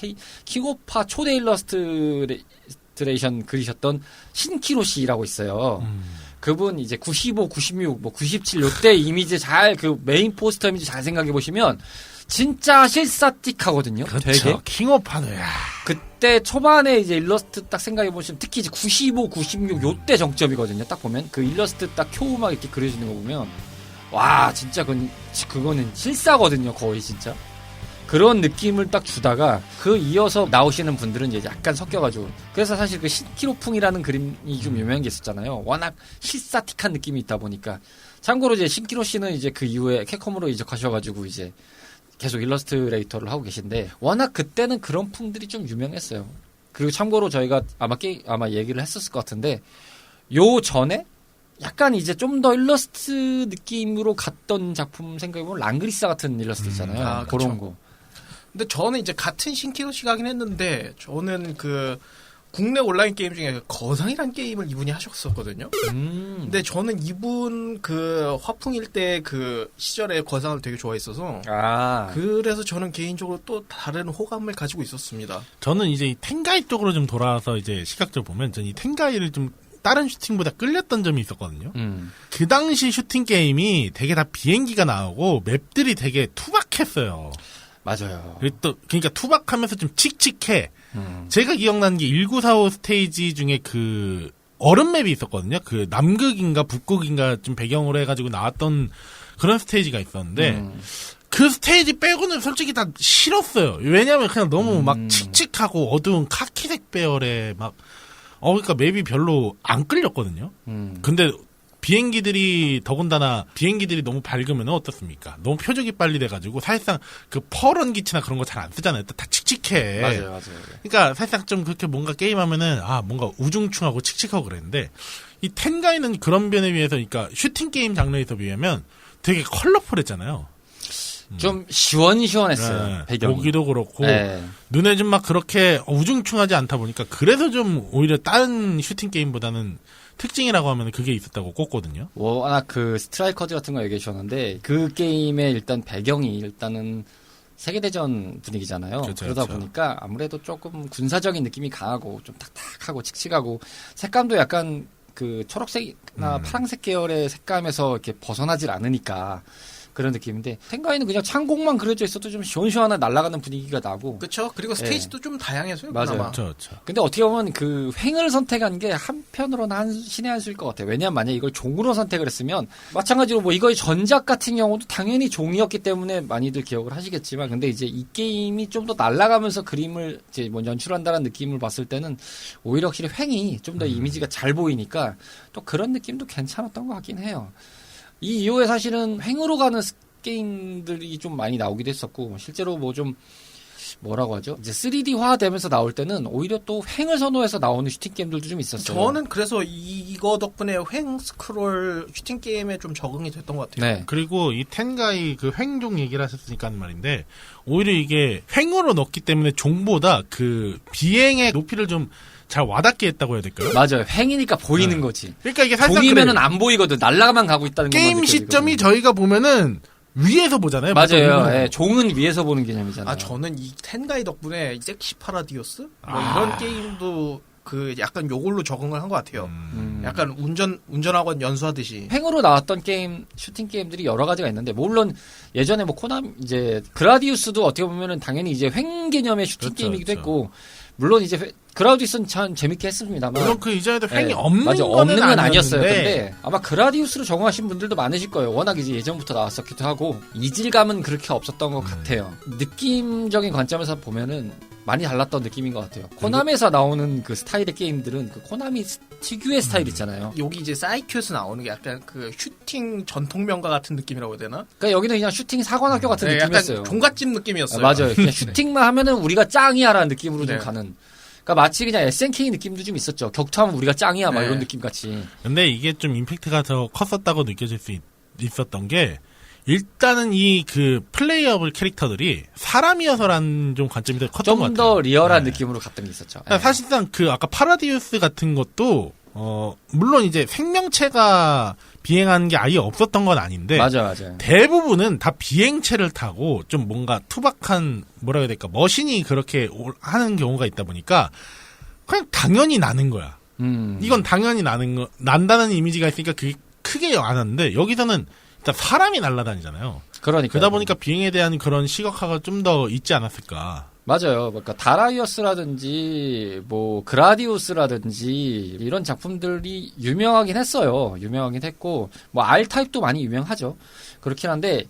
킹오파 초대 일러스트레이션 그리셨던 신키로시라고 있어요. 그분 이제 95, 96, 뭐 97 요때 이미지 잘 그 메인 포스터 이미지 잘 생각해 보시면 진짜 실사틱하거든요. 그렇죠. 되게 킹오파는 그때 초반에 이제 일러스트 딱 생각해 보시면 특히 이제 95, 96 요때 정점이거든요. 딱 보면 그 일러스트 딱 큐막 이렇게 그려지는 거 보면 와 진짜 그거는 실사거든요. 거의 진짜. 그런 느낌을 딱 주다가 그 이어서 나오시는 분들은 이제 약간 섞여가지고 그래서 사실 그 신키로풍이라는 그림이 좀 유명한 게 있었잖아요. 워낙 실사틱한 느낌이 있다 보니까 참고로 이제 신키로 씨는 이제 그 이후에 캡콤으로 이적하셔가지고 이제 계속 일러스트레이터를 하고 계신데 워낙 그때는 그런 풍들이 좀 유명했어요. 그리고 참고로 저희가 아마 얘기를 했었을 것 같은데 요 전에 약간 이제 좀 더 일러스트 느낌으로 갔던 작품 생각해보면 랑그리사 같은 일러스트 있잖아요. 그런 거. 근데 저는 이제 같은 신키로 시가긴 했는데 저는 그 국내 온라인 게임 중에 거상이라는 게임을 이분이 하셨었거든요. 근데 저는 이분 그 화풍일 때 그 시절에 거상을 되게 좋아했어서 그래서 저는 개인적으로 또 다른 호감을 가지고 있었습니다. 저는 이제 이 텐가이 쪽으로 좀 돌아와서 이제 시각적으로 보면 저는 이 텐가이를 좀 다른 슈팅보다 끌렸던 점이 있었거든요. 그 당시 슈팅 게임이 되게 다 비행기가 나오고 맵들이 되게 투박했어요. 맞아요. 그러니까 투박하면서 좀 칙칙해. 제가 기억나는 게 1945 스테이지 중에 그 얼음 맵이 있었거든요. 그 남극인가 북극인가 좀 배경으로 해가지고 나왔던 그런 스테이지가 있었는데 그 스테이지 빼고는 솔직히 다 싫었어요. 왜냐면 그냥 너무 막 칙칙하고 어두운 카키색 배열에 막 그러니까 맵이 별로 안 끌렸거든요. 근데 비행기들이 더군다나 비행기들이 너무 밝으면 어떻습니까? 너무 표적이 빨리 돼가지고 사실상 그 펄원 기치나 그런 거 잘 안 쓰잖아요. 다 칙칙해. 맞아요. 그러니까 사실상 좀 그렇게 뭔가 게임하면은 뭔가 우중충하고 칙칙하고 그랬는데 이 텐가이는 그런 면에 비해서 그러니까 슈팅 게임 장르에서 비하면 되게 컬러풀했잖아요. 좀 시원시원했어요. 배경이. 보기도 그렇고 눈에 좀 막 그렇게 우중충하지 않다 보니까 그래서 좀 오히려 다른 슈팅 게임보다는 특징이라고 하면 그게 있었다고 꼽거든요. 워낙 그 스트라이커즈 같은 거 얘기해 주셨는데 그 게임의 일단 배경이 일단은 세계대전 분위기잖아요. 그러다 보니까 아무래도 조금 군사적인 느낌이 강하고 좀 탁탁하고 칙칙하고 색감도 약간 그 초록색이나 파란색 계열의 색감에서 이렇게 벗어나질 않으니까 그런 느낌인데 텐가이는 그냥 창공만 그려져 있어도 좀 시원시원한 날아가는 분위기가 나고. 그렇죠. 그리고 스테이지도 좀 다양해서요. 맞아요. 그나마. 그렇죠. 근데 어떻게 보면 그 횡을 선택한 게 한편으로는 신의 한 수일 것 같아요. 왜냐하면 만약에 이걸 종으로 선택을 했으면 마찬가지로 뭐 이거의 전작 같은 경우도 당연히 종이었기 때문에 많이들 기억을 하시겠지만 근데 이제 이 게임이 좀 더 날아가면서 그림을 이제 뭐 연출한다는 느낌을 봤을 때는 오히려 확실히 횡이 좀 더 이미지가 잘 보이니까 또 그런 느낌도 괜찮았던 것 같긴 해요. 이 이후에 사실은 횡으로 가는 게임들이 좀 많이 나오기도 했었고 실제로 뭐 좀 뭐라고 하죠? 이제 3D화 되면서 나올 때는 오히려 또 횡을 선호해서 나오는 슈팅 게임들도 좀 있었어요. 저는 그래서 이거 덕분에 횡 스크롤 슈팅 게임에 좀 적응이 됐던 것 같아요. 네. 그리고 이 텐가이 그 횡종 얘기를 하셨으니까 하는 말인데 오히려 이게 횡으로 넣기 때문에 종보다 그 비행의 높이를 좀 잘 와닿게 했다고 해야 될까요? 맞아요. 횡이니까 보이는 네. 거지. 그러니까 이게 사실 종이면은 안 보이거든. 날라가만 가고 있다는 것만 게임 느껴지거든요. 시점이 저희가 보면은 위에서 보잖아요. 맞아요. 보통. 예, 종은 위에서 보는 개념이잖아요. 아 저는 이 텐가이 덕분에 섹시 파라디오스 뭐 아. 이런 게임도 그 약간 요걸로 적응을 한 것 같아요. 음. 약간 운전학원 연수하듯이. 횡으로 나왔던 게임, 슈팅 게임들이 여러 가지가 있는데, 물론 예전에 뭐 코남, 이제 그라디우스도 어떻게 보면은 당연히 이제 횡 개념의 슈팅 그렇죠, 게임이기도 그렇죠. 했고, 물론 이제 그라디우스는 참 재밌게 했습니다만. 물론 그 이전에도 횡이 예, 없는 맞아, 건 없는 건 아니었어요. 아니었는데 근데 아마 그라디우스로 적응하신 분들도 많으실 거예요. 워낙 이제 예전부터 나왔었기도 하고 이질감은 그렇게 없었던 것 같아요. 느낌적인 관점에서 보면은 많이 달랐던 느낌인 것 같아요. 코나미에서 나오는 그 스타일의 게임들은 그 코나미 특유의 스타일 있잖아요. 여기 이제 사이큐에서 나오는 게 약간 그 슈팅 전통명가 같은 느낌이라고 해야 되나? 그러니까 여기는 그냥 슈팅 사관학교 같은 네, 느낌이었어요. 약간 종갓집 느낌이었어요. 맞아요. 그냥 슈팅만 하면은 우리가 짱이야라는 느낌으로 좀 네. 가는. 그러니까 마치 그냥 SNK 느낌도 좀 있었죠. 격투하면 우리가 짱이야 막 네. 이런 느낌 같이. 근데 이게 좀 임팩트가 더 컸었다고 느껴질 수 있었던 게 일단은 이 그 플레이어블 캐릭터들이 사람이어서라는 좀 관점이 더 컸던 것 좀 같아요. 더 리얼한 네. 느낌으로 갔던 게 있었죠. 그러니까 사실상 그 아까 파라디우스 같은 것도 물론 이제 생명체가 비행하는 게 아예 없었던 건 아닌데 맞아요. 대부분은 다 비행체를 타고 좀 뭔가 투박한 뭐라 해야 될까 머신이 그렇게 하는 경우가 있다 보니까 그냥 당연히 나는 거야. 이건 당연히 난다는 이미지가 있으니까 그게 크게 안 하는데 여기서는 일단 사람이 날아다니잖아요. 그러니까. 그러다 보니까 비행에 대한 그런 시각화가 좀 더 있지 않았을까. 맞아요. 그러니까 다라이어스라든지 뭐 그라디우스라든지 이런 작품들이 유명하긴 했어요. 유명하긴 했고 뭐 R타입도 많이 유명하죠. 그렇긴 한데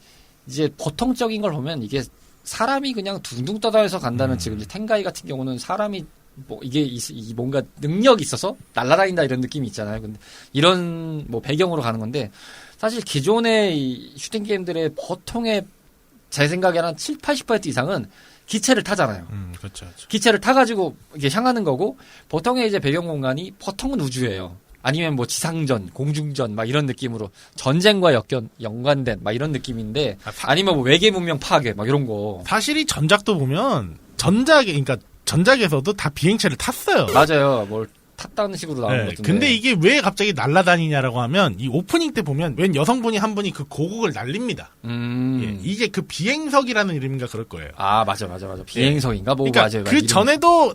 이제 보통적인 걸 보면 이게 사람이 그냥 둥둥 떠다니면서 간다는 지금 이제 텐가이 같은 경우는 사람이 뭐 이게 뭔가 능력이 있어서 날아다닌다 이런 느낌이 있잖아요. 근데 이런 뭐 배경으로 가는 건데 사실 기존의 이 슈팅 게임들의 보통의 제 생각에 한 7, 80% 이상은 기체를 타잖아요. 그렇죠. 기체를 타가지고 이게 향하는 거고 보통의 이제 배경 공간이 보통은 우주예요. 아니면 뭐 지상전, 공중전 막 이런 느낌으로 전쟁과 연관된 막 이런 느낌인데 아니면 뭐 외계 문명 파괴 막 이런 거. 사실 이 전작도 보면 그러니까 전작에서도 다 비행체를 tas어요. 맞아요. 뭘 탔다는 식으로 나오는 네, 것인데. 근데 이게 왜 갑자기 날아다니냐라고 하면 이 오프닝 때 보면 웬 여성분이 한 분이 그 고국을 날립니다. 예, 이게 그 비행석이라는 이름인가 그럴 거예요. 아 맞아. 비행석인가 뭐 그러니까 맞아요. 그 이름. 전에도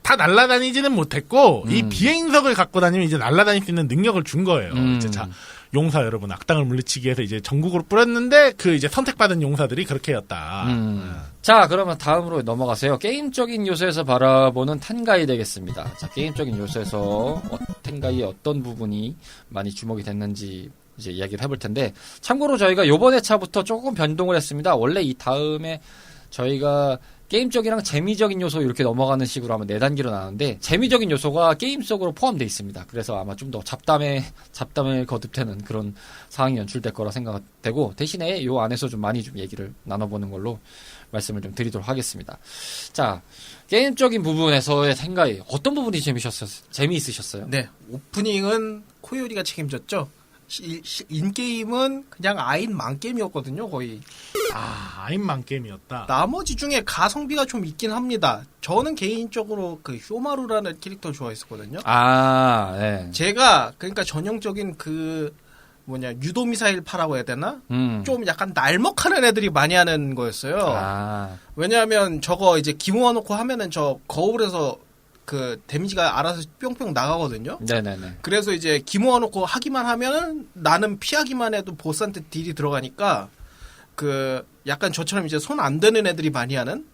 다 날아다니지는 못했고 이 음. 비행석을 갖고 다니면 이제 날아다닐 수 있는 능력을 준 거예요. 이제 자 용사 여러분 악당을 물리치기 위해서 이제 전국으로 뿌렸는데 그 이제 선택받은 용사들이 그렇게 했다. 자, 그러면 다음으로 넘어가세요. 게임적인 요소에서 바라보는 텐가이 되겠습니다. 자, 게임적인 요소에서 텐가이의 어떤 부분이 많이 주목이 됐는지 이제 이야기를 해볼 텐데, 참고로 저희가 요번 회차부터 조금 변동을 했습니다. 원래 이 다음에 저희가 게임적이랑 재미적인 요소 이렇게 넘어가는 식으로 하면 4단계로 나누는데 재미적인 요소가 게임 속으로 포함되어 있습니다. 그래서 아마 좀 더 잡담에 거듭되는 그런 상황이 연출될 거라 생각되고 대신에 요 안에서 좀 많이 좀 얘기를 나눠보는 걸로 말씀을 좀 드리도록 하겠습니다. 자, 게임적인 부분에서의 텐가이 어떤 부분이 재미있으셨어요? 네, 오프닝은 코요리가 책임졌죠. 인게임은 그냥 아인 만게임이었거든요, 거의. 아임만 게임이었다. 나머지 중에 가성비가 좀 있긴 합니다. 저는 개인적으로 그 쇼마루라는 캐릭터 좋아했었거든요. 아, 네. 제가 그러니까 전형적인 그 유도 미사일 파라고 해야 되나? 좀 약간 날먹하는 애들이 많이 하는 거였어요. 아, 왜냐하면 저거 이제 기모아 놓고 하면은 저 거울에서 그 데미지가 알아서 뿅뿅 나가거든요. 네네네. 그래서 이제 기모아 놓고 하기만 하면은 나는 피하기만 해도 보스한테 딜이 들어가니까 그 약간 저처럼 이제 손 안 되는 애들이 많이 하는.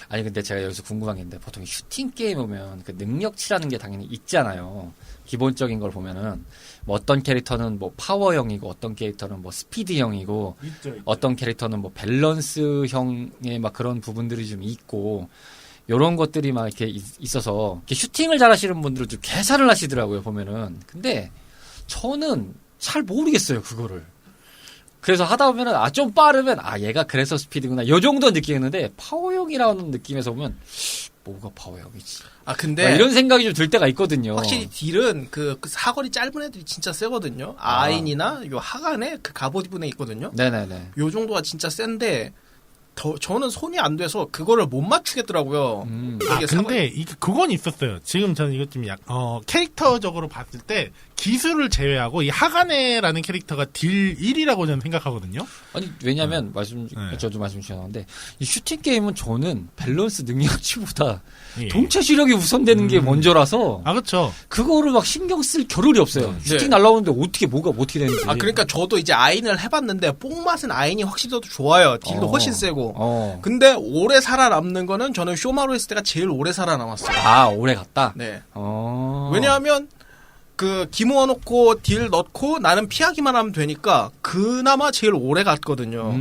아니 근데 제가 여기서 궁금한 게 있는데 보통 슈팅 게임 보면 그 능력치라는 게 당연히 있잖아요. 기본적인 걸 보면은 뭐 어떤 캐릭터는 뭐 파워형이고 어떤 캐릭터는 뭐 스피드형이고 있죠. 어떤 캐릭터는 뭐 밸런스형의 막 그런 부분들이 좀 있고 요런 것들이 막 이렇게 있어서 이렇게 슈팅을 잘하시는 분들은 좀 계산을 하시더라고요 보면은. 근데 저는 잘 모르겠어요 그거를. 그래서 하다 보면은 좀 빠르면 얘가 그래서 스피드구나 요 정도 느끼겠는데 파워형이라는 느낌에서 보면 뭐가 파워형이지. 근데 이런 생각이 좀 들 때가 있거든요. 확실히 딜은 그 사거리 짧은 애들이 진짜 세거든요. 아인이나 요 하간에 그 갑옷 입은 애 있거든요. 네네네. 요 정도가 진짜 센데 저는 손이 안 돼서 그거를 못 맞추겠더라고요. 이게 근데 그건 있었어요. 지금 저는 이것 좀 캐릭터적으로 봤을 때 기술을 제외하고 이 하가네라는 캐릭터가 딜 1이라고 저는 생각하거든요. 아니 왜냐면 저도 말씀 주셨는데 이 슈팅 게임은 저는 밸런스 능력치보다 예. 동체 시력이 우선되는 게 먼저라서 그렇죠. 그거를 막 신경 쓸 겨를이 없어요. 슈팅 날라오는데 뭐가 어떻게 되는지. 그러니까 저도 이제 아인을 해봤는데 뽕맛은 아인이 확실히 더 좋아요. 딜도 훨씬 세고. 근데 오래 살아남는 거는 저는 쇼마로 했을 때가 제일 오래 살아남았어요. 오래 갔다. 네. 왜냐하면 그 기모아놓고 딜 넣고 나는 피하기만 하면 되니까 그나마 제일 오래 갔거든요.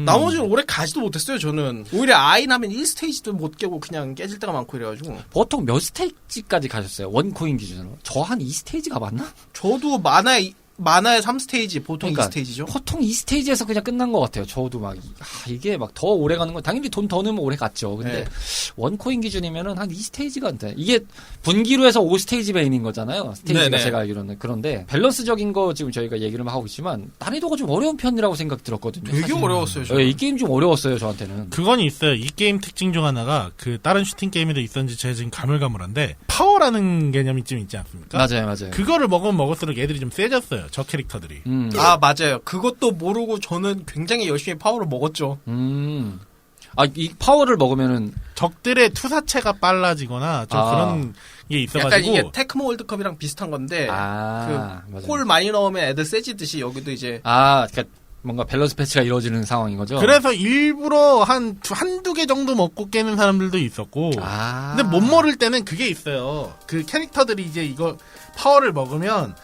나머지는 오래 가지도 못했어요. 저는 오히려 아인 하면 1스테이지도 못 깨고 그냥 깨질 때가 많고 이래가지고. 보통 몇 스테이지까지 가셨어요? 원코인 기준으로? 저 한 2스테이지가 맞나? 저도 만화의 3스테이지, 보통 2스테이지죠? 보통 2스테이지에서 그냥 끝난 것 같아요. 저도 이게 더 오래 가는 건, 당연히 돈 더 넣으면 오래 갔죠. 근데, 원코인 기준이면은 한 2스테이지가 안 돼. 이게 분기로 해서 5스테이지 베인인 거잖아요. 스테이지가 네네. 제가 알기로는. 그런데, 밸런스적인 거 지금 저희가 얘기를 하고 있지만, 난이도가 좀 어려운 편이라고 생각 들었거든요. 되게 어려웠어요, 저는. 이 게임 좀 어려웠어요, 저한테는. 그건 있어요. 이 게임 특징 중 하나가 다른 슈팅 게임에도 있었는지 제가 지금 가물가물한데 파워라는 개념이 좀 있지 않습니까? 맞아요. 그거를 먹으면 먹을수록 애들이 좀 세졌어요. 저 캐릭터들이. 맞아요. 그것도 모르고 저는 굉장히 열심히 파워를 먹었죠. 이 파워를 먹으면은 적들의 투사체가 빨라지거나 좀 그런 게 있어가지고. 약간 이게 테크모 월드컵이랑 비슷한 건데 맞아요. 골 많이 넣으면 애들 세지듯이 여기도 이제 그러니까 뭔가 밸런스 패치가 이루어지는 상황인 거죠. 그래서 일부러 한두 개 정도 먹고 깨는 사람들도 있었고. 근데 못 모를 때는 그게 있어요. 그 캐릭터들이 이제 이거 파워를 먹으면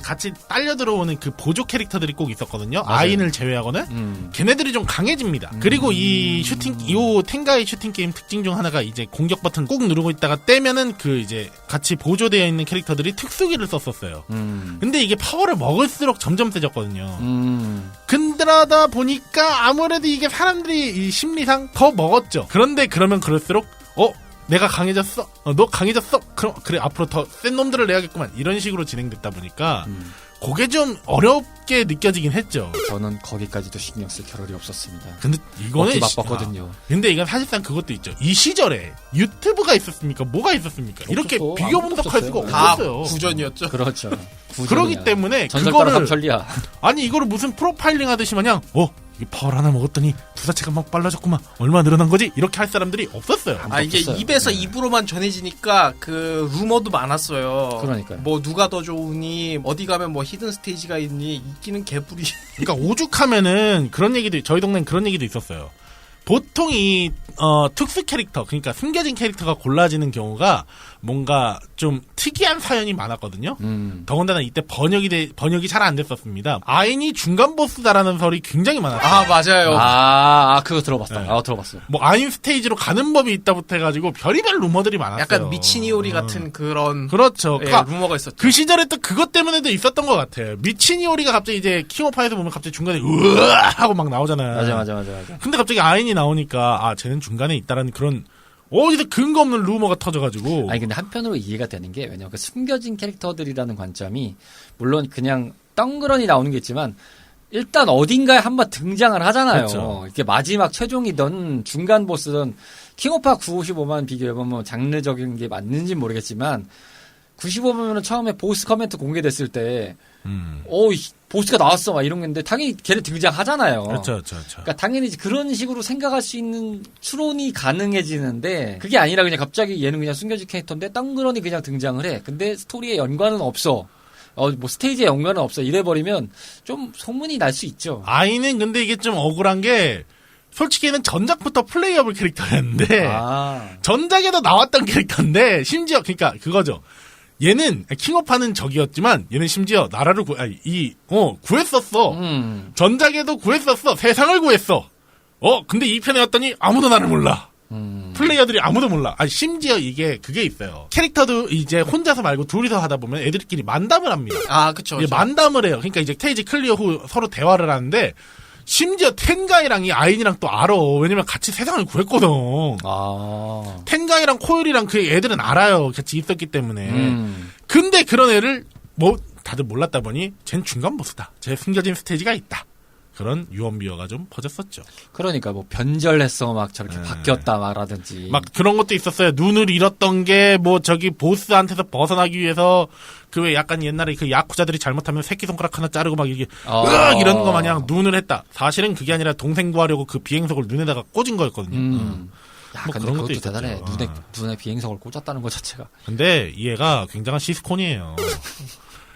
같이 딸려 들어오는 그 보조 캐릭터들이 꼭 있었거든요. 맞아요. 아인을 제외하고는. 걔네들이 좀 강해집니다. 그리고 이 텐가이 슈팅 게임 특징 중 하나가 이제 공격 버튼 꾹 누르고 있다가 떼면은 이제 같이 보조되어 있는 캐릭터들이 특수기를 썼었어요. 근데 이게 파워를 먹을수록 점점 세졌거든요. 근데라다 보니까 아무래도 이게 사람들이 이 심리상 더 먹었죠. 그런데 그러면 그럴수록 내가 강해졌어. 너 강해졌어. 그래 앞으로 더 센 놈들을 내야겠구만. 이런 식으로 진행됐다 보니까 그게 좀 어렵게 느껴지긴 했죠. 저는 거기까지도 신경 쓸 겨를이 없었습니다. 근데 이거는 바빴거든요. 근데 이건 사실상 그것도 있죠. 이 시절에 유튜브가 있었습니까? 뭐가 있었습니까? 이렇게 비교 분석할 수가 다 없었어요. 구전이었죠. 그렇죠. 그러기 때문에 전설따라 삼천리야. 아니 이거를 무슨 프로파일링 하듯이 마냥 이 파워를 하나 먹었더니 투사체가 막 빨라졌구만. 얼마나 늘어난 거지? 이렇게 할 사람들이 없었어요. 이게 없었어요. 입에서 입으로만 전해지니까 그 루머도 많았어요. 그러니까요. 뭐 누가 더 좋으니 어디 가면 뭐 히든 스테이지가 있니 있기는 개뿔이. 그러니까 오죽하면은 그런 얘기도 저희 동네는 그런 얘기도 있었어요. 보통 이 특수 캐릭터, 그러니까 숨겨진 캐릭터가 골라지는 경우가 뭔가 좀 특이한 사연이 많았거든요. 더군다나 이때 번역이 잘 안 됐었습니다. 아인이 중간 보스다라는 설이 굉장히 많았어요. 맞아요. 그거 들어봤어. 네. 들어봤어. 뭐 아인 스테이지로 가는 법이 있다부터 해가지고 별의별 루머들이 많았어요. 약간 미치니오리 같은 그런 그렇죠. 예, 그러니까 루머가 있었죠. 그 시절에 또 그것 때문에도 있었던 것 같아요. 미치니오리가 갑자기 이제 킹오파에서 보면 갑자기 중간에 으아 하고 막 나오잖아요. 맞아. 근데 갑자기 아인이 나오니까 쟤는 중간에 있다라는 그런 어디서 근거 없는 루머가 터져가지고. 근데 한편으로 이해가 되는 게 왜냐면 그 숨겨진 캐릭터들이라는 관점이 물론 그냥 덩그러니 나오는 게 있지만 일단 어딘가에 한번 등장을 하잖아요. 그렇죠. 이렇게 마지막 최종이든 중간 보스든 킹오파 955만 비교해보면 장르적인 게 맞는지 모르겠지만 95보면은 처음에 보스 커멘트 공개됐을 때 보스가 나왔어 막 이런 건데 당연히 걔네 등장하잖아요. 그렇죠. 그러니까 당연히 그런 식으로 생각할 수 있는 추론이 가능해지는데 그게 아니라 그냥 갑자기 얘는 그냥 숨겨진 캐릭터인데 덩그러니 그냥 등장을 해. 근데 스토리에 연관은 없어. 뭐 스테이지에 연관은 없어 이래버리면 좀 소문이 날 수 있죠. 아이는 근데 이게 좀 억울한 게 솔직히는 전작부터 플레이어블 캐릭터였는데 전작에도 나왔던 캐릭터인데 심지어 그러니까 그거죠. 얘는 킹오파는 적이었지만 얘는 심지어 나라를 구했었어. 전작에도 구했었어. 세상을 구했어. 근데 이 편에 왔더니 아무도 나를 몰라. 플레이어들이 아무도 몰라. 심지어 이게 그게 있어요. 캐릭터도 이제 혼자서 말고 둘이서 하다 보면 애들끼리 만담을 합니다. 아, 그쵸. 만담을 해요. 그러니까 이제 스테이지 클리어 후 서로 대화를 하는데 심지어 텐가이랑 이 아인이랑 또 알아. 왜냐면 같이 세상을 구했거든. 텐가이랑 코요리랑 그 애들은 알아요. 같이 있었기 때문에. 근데 그런 애를 다들 몰랐다 보니 쟨 중간 보스다. 쟤 숨겨진 스테이지가 있다. 그런 유언비어가 좀 퍼졌었죠. 그러니까 뭐 변절했어 막 저렇게 바뀌었다 말하든지 막 그런 것도 있었어요. 눈을 잃었던 게 뭐 저기 보스한테서 벗어나기 위해서 그 왜 약간 옛날에 그 야쿠자들이 잘못하면 새끼손가락 하나 자르고 막 이게 으악 이러는 거 마냥 눈을 했다. 사실은 그게 아니라 동생 구하려고 그 비행석을 눈에다가 꽂은 거였거든요. 야, 뭐 근데 그런 그것도 것도 대단해. 있었죠. 눈에 비행석을 꽂았다는 것 자체가. 근데 이 애가 굉장한 시스콘이에요.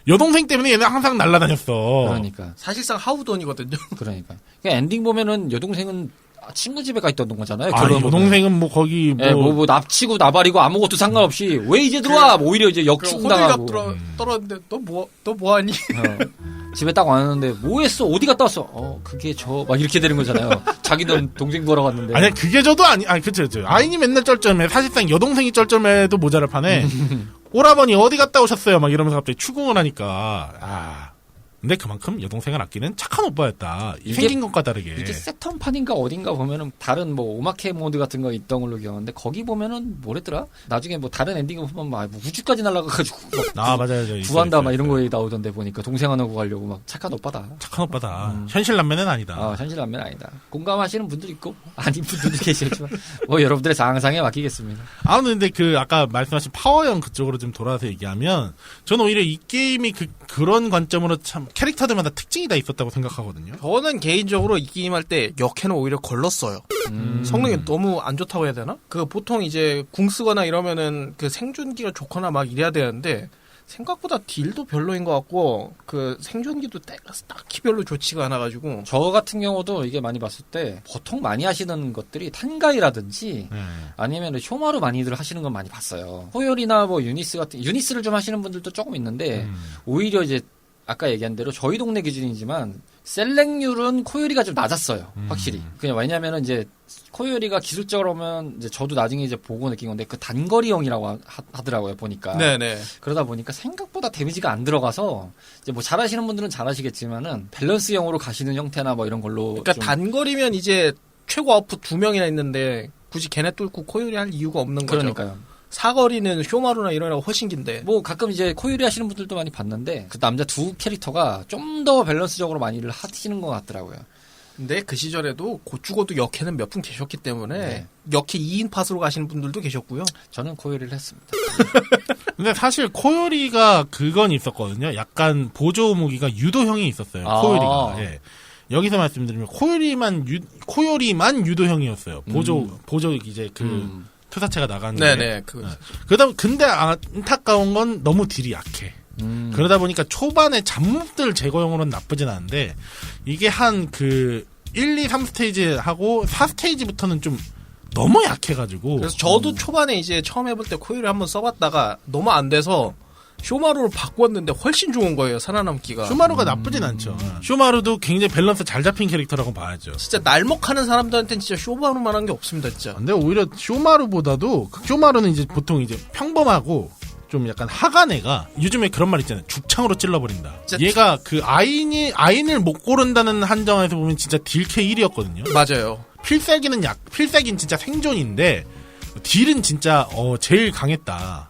여동생 때문에 얘는 항상 날아다녔어. 그러니까. 사실상 하우돈이거든요. 그러니까 엔딩 보면은 여동생은 친구 집에 가 있던 거잖아요. 여동생은 뭐 거기 뭐 납치고 나발이고 아무것도 상관없이 왜 이제 들어와? 오히려 이제 역충당하고. 떨었는데 너 뭐하니? 집에 딱 왔는데 뭐 했어? 어디 갔다 왔어? 그게 막 이렇게 되는 거잖아요. 자기는 동생 보러 갔는데. 아니 그게 저도 그쵸. 아이니 맨날 쩔쩔매. 사실상 여동생이 쩔쩔매도 모자랄 판에 오라버니 어디 갔다 오셨어요? 막 이러면서 갑자기 추궁을 하니까 근데 그만큼 여동생을 아끼는 착한 오빠였다. 생긴 것과 다르게. 이게 세턴판인가 어딘가 보면은 다른 뭐 오마케 모드 같은 거 있던 걸로 기억하는데 거기 보면은 뭐랬더라? 나중에 뭐 다른 엔딩을 보면 막 우주까지 날아가가지고 맞아요. 구한다 막 이런 거에 나오던데 보니까 동생 하나 구하려고 막 착한 오빠다. 착한 오빠다. 현실 남매는 아니다. 현실 남매는 아니다. 공감하시는 분들 있고 아닌 분들도 계시지만 뭐 여러분들의 상상에 맡기겠습니다. 근데 아까 말씀하신 파워형 그쪽으로 좀 돌아와서 얘기하면 저는 오히려 이 게임이 그런 관점으로 참 캐릭터들마다 특징이 다 있었다고 생각하거든요. 저는 개인적으로 이 게임 할 때 역해는 오히려 걸렀어요. 성능이 너무 안 좋다고 해야 되나? 보통 이제 궁 쓰거나 이러면은 생존기가 좋거나 막 이래야 되는데 생각보다 딜도 별로인 것 같고 생존기도 딱히 별로 좋지가 않아가지고. 저 같은 경우도 이게 많이 봤을 때 보통 많이 하시는 것들이 탄가이라든지 아니면 쇼마루 많이들 하시는 건 많이 봤어요. 호열이나 뭐 유니스를 좀 하시는 분들도 조금 있는데 오히려 이제 아까 얘기한 대로 저희 동네 기준이지만 셀렉률은 코요리가 좀 낮았어요. 확실히. 그냥 왜냐면은 이제 코요리가 기술적으로 보면 이제 저도 나중에 이제 보고 느낀 건데 단거리형이라고 하더라고요, 보니까. 네네. 그러다 보니까 생각보다 데미지가 안 들어가서 이제 뭐 잘하시는 분들은 잘하시겠지만은 밸런스형으로 가시는 형태나 뭐 이런 걸로. 그러니까 단거리면 이제 최고 아웃풋 2명이나 있는데 굳이 걔네 뚫고 코요리 할 이유가 없는 거죠. 그러니까요. 사거리는 쇼마루나 이런 애가 훨씬 긴데. 뭐 가끔 이제 코요리 하시는 분들도 많이 봤는데 그 남자 두 캐릭터가 좀 더 밸런스적으로 많이를 하시는 것 같더라고요. 근데 그 시절에도 곧 죽어도 역해는 몇 분 계셨기 때문에 역해 2인 팟으로 가시는 분들도 계셨고요. 저는 코요리를 했습니다. 근데 사실 코요리가 그건 있었거든요. 약간 보조 무기가 유도형이 있었어요. 코요리가. 예. 여기서 말씀드리면 코요리만 유도형이었어요. 보조 이제 투사체가 나가는 네네. 근데 안타까운 건 너무 딜이 약해. 그러다 보니까 초반에 잡몹들 제거용으로는 나쁘진 않은데 이게 한 1, 2, 3스테이지 하고 4스테이지부터는 좀 너무 약해가지고. 그래서 저도 초반에 이제 처음 해볼 때 코요리 한번 써봤다가 너무 안 돼서 쇼마루를 바꿨는데 훨씬 좋은 거예요. 살아남기가. 쇼마루가 나쁘진 않죠. 쇼마루도 굉장히 밸런스 잘 잡힌 캐릭터라고 봐야죠. 진짜 날먹하는 사람들한테는 진짜 쇼마루만한 게 없습니다, 진짜. 근데 오히려 쇼마루보다도 쇼마루는 이제 보통 이제 평범하고 좀 약간 하가네가 요즘에 그런 말 있잖아요. 죽창으로 찔러버린다. 얘가 아인을 못 고른다는 한정에서 보면 진짜 딜캐 1위였거든요. 맞아요. 필살기는 진짜 생존인데 딜은 진짜 제일 강했다.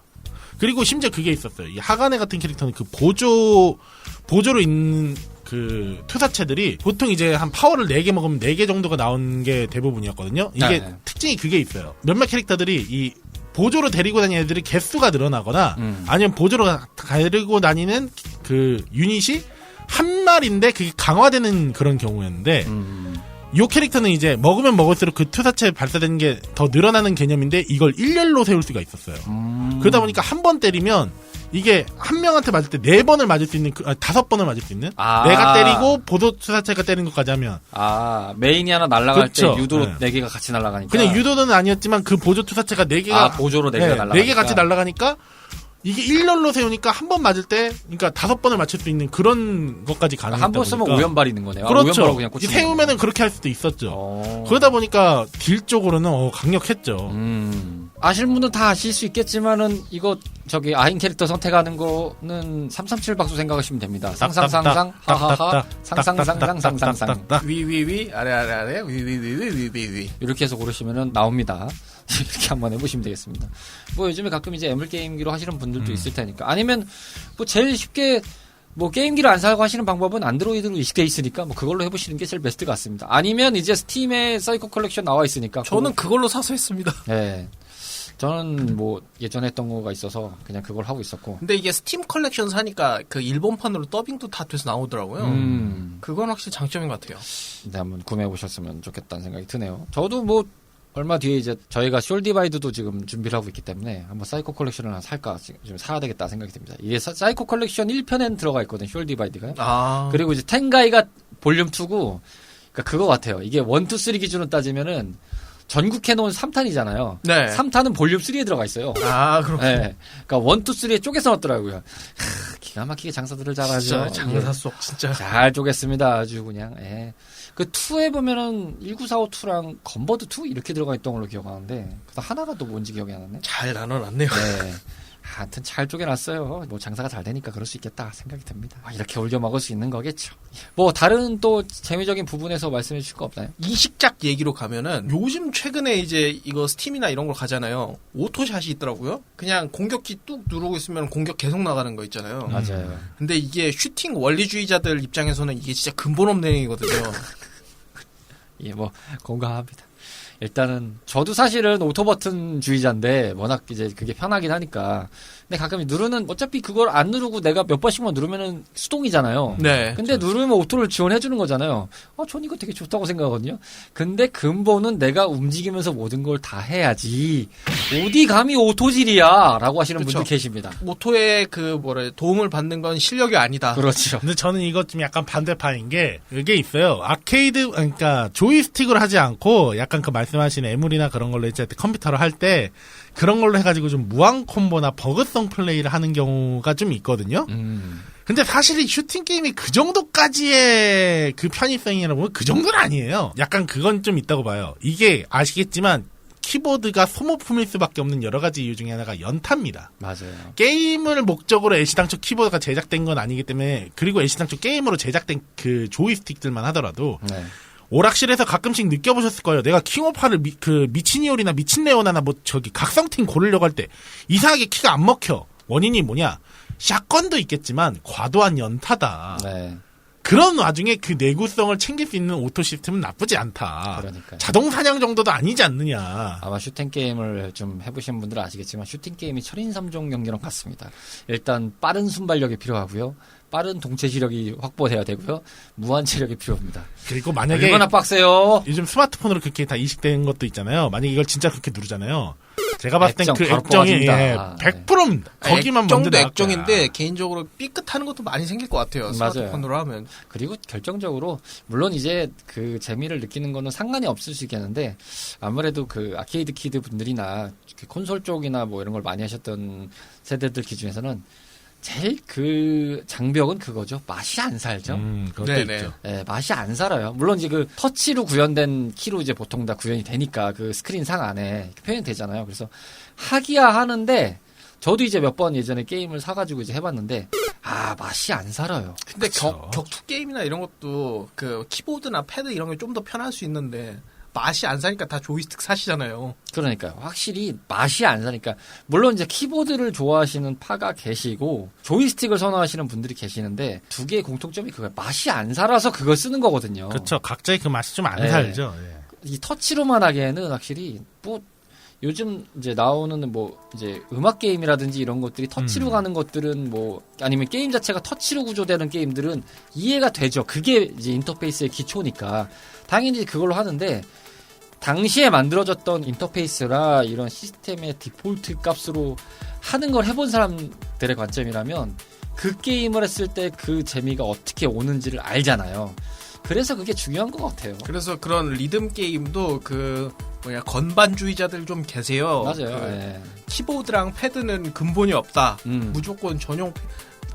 그리고 심지어 그게 있었어요. 이 하가네 같은 캐릭터는 보조로 있는 투사체들이 보통 이제 한 파워를 4개 먹으면 4개 정도가 나온 게 대부분이었거든요. 이게 특징이 그게 있어요. 몇몇 캐릭터들이 이 보조로 데리고 다니는 애들이 개수가 늘어나거나 아니면 보조로 데리고 다니는 유닛이 한 마리인데 그게 강화되는 그런 경우였는데 이 캐릭터는 이제 먹으면 먹을수록 그 투사체 발사되는 게 더 늘어나는 개념인데 이걸 일렬로 세울 수가 있었어요. 그러다 보니까 한 번 때리면 이게 한 명한테 맞을 때 4번을 맞을 수 있는 5번을 맞을 수 있는 아. 내가 때리고 보조 투사체가 때리는 것까지 하면 메인이 하나 날아갈 그렇죠. 때 유도 네. 4개가 같이 날아가니까. 그냥 유도는 아니었지만 그 보조 투사체가 4개가 보조로 4개가 날아가니까. 4개 같이 날아가니까 이게 일렬로 세우니까 한 번 맞을 때 그러니까 5번을 맞출 수 있는 그런 것까지 가능하다 한 번 쓰면 보니까. 오연발 있는 거네요. 그렇죠. 오연발로 그냥 꽂히는 세우면은 거구나. 그렇게 할 수도 있었죠. 어. 그러다 보니까 딜 쪽으로는 강력했죠. 아실 분은 다 아실 수 있겠지만은 이거 아인 캐릭터 선택하는 거는 337 박수 생각하시면 됩니다. 상상상상 하하하 상상상상상상상 위위위 아래 위위위위위위위 이렇게 해서 고르시면은 나옵니다. 이렇게 한번 해보시면 되겠습니다. 뭐 요즘에 가끔 이제 애물 게임기로 하시는 분들도 있을 테니까 아니면 뭐 제일 쉽게 뭐 게임기를 안 사고 하시는 방법은 안드로이드로 이식돼 있으니까 뭐 그걸로 해보시는 게 제일 베스트 같습니다. 아니면 이제 스팀에 사이코 컬렉션 나와 있으니까 저는 그걸로 사서 했습니다. 네. 저는 뭐 예전에 했던 거가 있어서 그냥 그걸 하고 있었고. 근데 이게 스팀 컬렉션 사니까 그 일본판으로 더빙도 다 돼서 나오더라고요. 그건 확실히 장점인 것 같아요. 네, 한번 구매해 보셨으면 좋겠다는 생각이 드네요. 저도 뭐 얼마 뒤에 이제 저희가 숄디바이드도 지금 준비를 하고 있기 때문에 한번 사이코 컬렉션을 하나 살까 지금 사야 되겠다 생각이 듭니다. 이게 사이코 컬렉션 1편엔 들어가 있거든 숄디바이드가. 그리고 이제 텐가이가 볼륨 2고 그러니까 그거 같아요. 이게 1, 2, 3 기준으로 따지면은 전국해놓은 3탄이잖아요. 네. 3탄은 볼륨 3에 들어가 있어요. 그렇군요. 네. 그러니까 1, 2, 3에 쪼개서 넣었더라고요. 기가 막히게 장사들을 잘하죠. 진짜 장사 속 진짜. 잘 쪼갰습니다. 아주 그냥. 예. 그 2에 보면은 1945-2랑 건버드 2 이렇게 들어가 있던 걸로 기억하는데 그래서 하나가 또 뭔지 기억이 안 나네. 잘 나눠놨네요. 네. 하여튼 잘 쪼개놨어요. 뭐 장사가 잘 되니까 그럴 수 있겠다 생각이 듭니다. 이렇게 올겨 먹을 수 있는 거겠죠. 뭐 다른 또 재미적인 부분에서 말씀해 주실 거 없나요? 이식작 얘기로 가면은 요즘 최근에 이제 이거 스팀이나 이런 걸 가잖아요. 오토샷이 있더라고요. 그냥 공격키 뚝 누르고 있으면 공격 계속 나가는 거 있잖아요. 맞아요. 근데 이게 슈팅 원리주의자들 입장에서는 이게 진짜 근본 없는 행위거든요. 예, 뭐 공감합니다. 일단은 저도 사실은 오토 버튼 주의자인데 워낙 이제 그게 편하긴 하니까. 근데 가끔 누르는 어차피 그걸 안 누르고 내가 몇 번씩만 누르면은 수동이잖아요. 네. 근데 누르면 오토를 지원해 주는 거잖아요. 전 이거 되게 좋다고 생각하거든요. 근데 근본은 내가 움직이면서 모든 걸 다 해야지. 어디 감히 오토질이야라고 하시는 그쵸. 분들 계십니다. 오토의 도움을 받는 건 실력이 아니다. 그렇죠. 근데 저는 이것 좀 약간 반대파인 게 이게 있어요. 아케이드 그러니까 조이스틱으로 하지 않고 약간 그 말씀하신 애물이나 그런 걸로 이제 컴퓨터로 할 때 그런 걸로 해가지고 좀 무한 콤보나 버그성 플레이를 하는 경우가 좀 있거든요. 근데 사실 이 슈팅 게임이 그 정도까지의 그 편의성이라 보면 그 정도는 아니에요. 약간 그건 좀 있다고 봐요. 이게 아시겠지만 키보드가 소모품일 수밖에 없는 여러 가지 이유 중에 하나가 연타입니다. 맞아요. 게임을 목적으로 애시당초 키보드가 제작된 건 아니기 때문에 그리고 애시당초 게임으로 제작된 그 조이스틱들만 하더라도 네. 오락실에서 가끔씩 느껴보셨을 거예요. 내가 킹오파를 미친이올이나 미친레오나나 뭐 각성팀 고르려고 할 때 이상하게 키가 안 먹혀. 원인이 뭐냐? 샷건도 있겠지만 과도한 연타다. 네. 그런 와중에 그 내구성을 챙길 수 있는 오토 시스템은 나쁘지 않다. 그러니까요. 자동 사냥 정도도 아니지 않느냐. 아마 슈팅 게임을 좀 해보신 분들은 아시겠지만 슈팅 게임이 철인 3종 경기랑 같습니다. 일단 빠른 순발력이 필요하고요. 빠른 동체 시력이 확보돼야 되고요. 무한 체력이 필요합니다. 그리고 만약에 얼마나 빡세요? 요즘 스마트폰으로 그렇게 다 이식된 것도 있잖아요. 만약에 이걸 진짜 그렇게 누르잖아요. 제가 봤을 땐 액정 그 바로 액정이 뽑아줍니다. 100%입니다. 거기만 먼저 액정도 나올 액정인데 거야. 개인적으로 삐끗하는 것도 많이 생길 것 같아요. 스마트폰으로 하면. 그리고 결정적으로 물론 이제 그 재미를 느끼는 거는 상관이 없을 수 있겠는데 아무래도 그 아케이드 키드 분들이나 그 콘솔 쪽이나 뭐 이런 걸 많이 하셨던 세대들 기준에서는 제일 그 장벽은 그거죠. 맛이 안 살죠. 그것도 네네. 있죠. 예, 맛이 안 살아요. 물론 이제 그 터치로 구현된 키로 이제 보통 다 구현이 되니까 그 스크린 상 안에 표현이 되잖아요. 그래서 하기야 하는데 저도 이제 몇 번 예전에 게임을 사가지고 이제 해봤는데 맛이 안 살아요. 근데 그쵸. 격투 게임이나 이런 것도 그 키보드나 패드 이런 게 좀 더 편할 수 있는데 맛이 안 사니까 다 조이스틱 사시잖아요. 그러니까요. 확실히 맛이 안 사니까 물론 이제 키보드를 좋아하시는 파가 계시고 조이스틱을 선호하시는 분들이 계시는데 두 개의 공통점이 그거예요. 맛이 안 살아서 그걸 쓰는 거거든요. 그렇죠. 각자의 그 맛이 좀 안 네. 살죠. 예. 이 터치로만 하기에는 확실히 뭐 요즘 이제 나오는 뭐 이제 음악 게임이라든지 이런 것들이 터치로 가는 것들은 뭐 아니면 게임 자체가 터치로 구조되는 게임들은 이해가 되죠. 그게 이제 인터페이스의 기초니까 당연히 그걸로 하는데 당시에 만들어졌던 인터페이스라 이런 시스템의 디폴트 값으로 하는 걸 해본 사람 관점들의 관점이라면 그 게임을 했을 때 그 재미가 어떻게 오는지를 알잖아요. 그래서 그게 중요한 것 같아요. 그래서 그런 리듬 게임도 건반주의자들 좀 계세요. 맞아요. 그 예. 키보드랑 패드는 근본이 없다. 음. 무조건 전용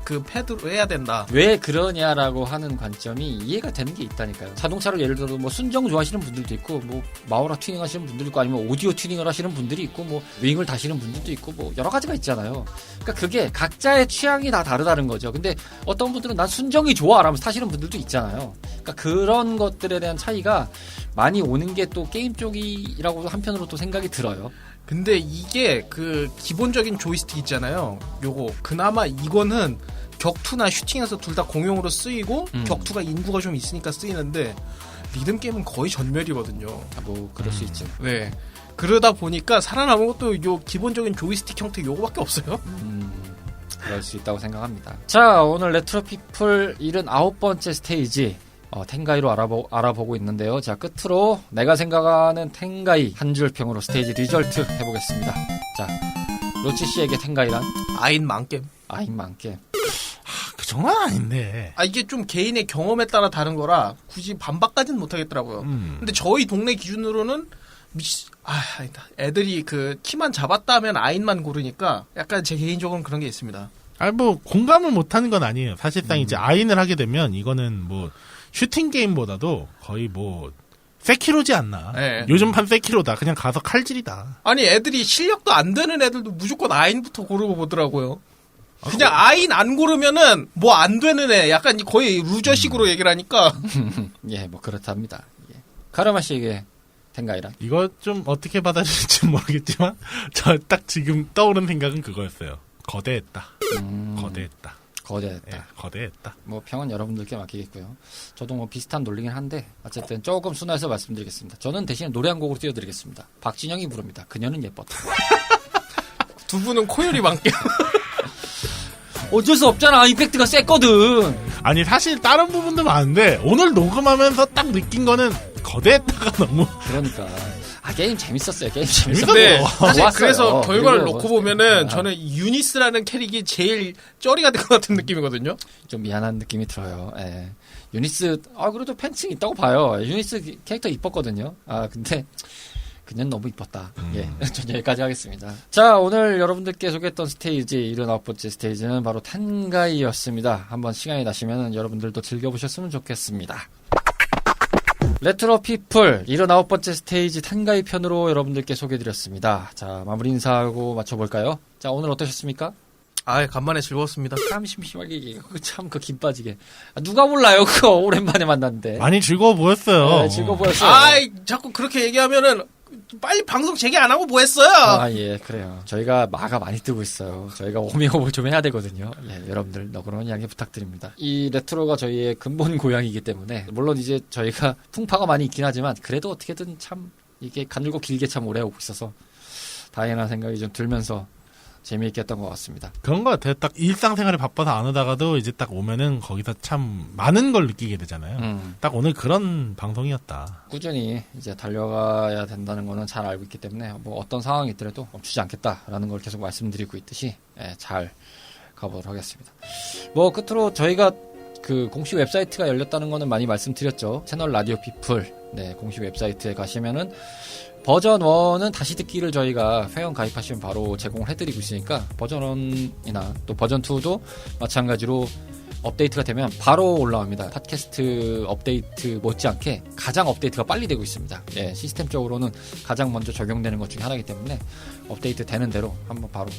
그 패드로 해야 된다. 왜 그러냐라고 하는 관점이 이해가 되는 게 있다니까요. 자동차를 예를 들어 뭐 순정 좋아하시는 분들도 있고, 뭐 마우라 튜닝 하시는 분들도 있고, 아니면 오디오 튜닝을 하시는 분들이 있고, 뭐 윙을 다시는 분들도 있고, 뭐 여러 가지가 있잖아요. 그러니까 그게 각자의 취향이 다 다르다는 거죠. 근데 어떤 분들은 난 순정이 좋아 라면서 타시는 분들도 있잖아요. 그러니까 그런 것들에 대한 차이가 많이 오는 게 또 게임 쪽이라고 한편으로 또 생각이 들어요. 근데 이게 그 기본적인 조이스틱 있잖아요. 요거 그나마 이거는 격투나 슈팅에서 둘 다 공용으로 쓰이고 격투가 인구가 좀 있으니까 쓰이는데 리듬 게임은 거의 전멸이거든요. 뭐 그럴 수 있죠. 네. 그러다 보니까 살아남은 것도 요 기본적인 조이스틱 형태 요거밖에 없어요. 그럴 수 있다고 생각합니다. 자, 오늘 레트로피플 79번째 스테이지 텐가이로 알아보고 있는데요. 자, 끝으로 내가 생각하는 텐가이 한 줄 평으로 스테이지 리절트 해보겠습니다. 자, 로치 씨에게 텐가이란? 아인 망겜. 아인 만겜. 그 정도는 아닌데. 이게 좀 개인의 경험에 따라 다른 거라 굳이 반박까지는 못하겠더라고요. 근데 저희 동네 기준으로는 아니다. 애들이 그 키만 잡았다 하면 아인만 고르니까 약간 제 개인적으로는 그런 게 있습니다. 뭐 공감을 못하는 건 아니에요. 사실상 이제 아인을 하게 되면 이거는 뭐 슈팅 게임보다도 거의 뭐 세키로지 않나. 네. 요즘 판 세키로다. 그냥 가서 칼질이다. 아니 애들이 실력도 안 되는 애들도 무조건 아인부터 고르고 보더라고요. 그냥 아인 안 고르면은 뭐 안 되는 애 약간 거의 루저식으로 얘기를 하니까 예, 뭐 그렇답니다. 예. 카르마 씨에게 텐가이란? 이거 좀 어떻게 받아들일지 모르겠지만 저 딱 지금 떠오른 생각은 그거였어요. 거대했다. 거대했다. 거대했다. 예, 거대했다. 뭐 평은 여러분들께 맡기겠고요. 저도 뭐 비슷한 논리긴 한데 어쨌든 조금 순화해서 말씀드리겠습니다. 저는 대신 노래 한 곡으로 띄워드리겠습니다. 박진영이 부릅니다. 그녀는 예뻤다. 두 분은 코요리 망겜. 어쩔 수 없잖아. 임팩트가 셌거든. 아니 사실 다른 부분도 많은데 오늘 녹음하면서 딱 느낀 거는 거대했다가 너무 그러니까 게임 재밌었어요. 게임 재밌었어요. 근데 사실 좋았어요. 그래서 결과를 그리고 놓고 보면은 저는 유니스라는 캐릭이 제일 쩌리가 된 것 같은 느낌이거든요. 좀 미안한 느낌이 들어요. 예. 유니스 그래도 팬층 있다고 봐요. 유니스 캐릭터 이뻤거든요. 근데 그냥 너무 이뻤다. 예. 전 여기까지 하겠습니다. 자, 오늘 여러분들께 소개했던 스테이지 79번째 스테이지는 바로 텐가이였습니다. 한번 시간이 나시면 여러분들도 즐겨보셨으면 좋겠습니다. 레트로 피플 79번째 스테이지 텐가이 편으로 여러분들께 소개해드렸습니다. 자, 마무리 인사하고 맞춰볼까요? 자, 오늘 어떠셨습니까? 간만에 즐거웠습니다. 참 심심하게 참 그 김 빠지게. 누가 몰라요 그거 오랜만에 만났는데. 많이 즐거워 보였어요. 네, 즐거워 보였어요. 자꾸 그렇게 얘기하면은 빨리 방송 재개 안 하고 뭐 했어요? 예, 그래요. 저희가 마가 많이 뜨고 있어요. 저희가 오밍오버 좀 해야 되거든요. 예, 여러분들 너그러운 양해 부탁드립니다. 이 레트로가 저희의 근본 고향이기 때문에 물론 이제 저희가 풍파가 많이 있긴 하지만 그래도 어떻게든 참 이게 가늘고 길게 참 오래 오고 있어서 다행이라는 생각이 좀 들면서 재미있게 했던 것 같습니다. 그런 것 같아요. 딱 일상생활에 바빠서 안 오다가도 이제 딱 오면은 거기서 참 많은 걸 느끼게 되잖아요. 딱 오늘 그런 방송이었다. 꾸준히 이제 달려가야 된다는 거는 잘 알고 있기 때문에 뭐 어떤 상황이 있더라도 멈추지 않겠다라는 걸 계속 말씀드리고 있듯이 잘 가보도록 하겠습니다. 뭐 끝으로 저희가 그 공식 웹사이트가 열렸다는 거는 많이 말씀드렸죠. 채널 라디오 피플 공식 웹사이트에 가시면은 버전 1은 다시 듣기를 저희가 회원 가입하시면 바로 제공을 해드리고 있으니까 버전 1이나 또 버전 2도 마찬가지로 업데이트가 되면 바로 올라옵니다. 팟캐스트 업데이트 못지않게 가장 업데이트가 빨리 되고 있습니다. 예, 시스템적으로는 가장 먼저 적용되는 것 중에 하나이기 때문에 업데이트 되는 대로 한번 바로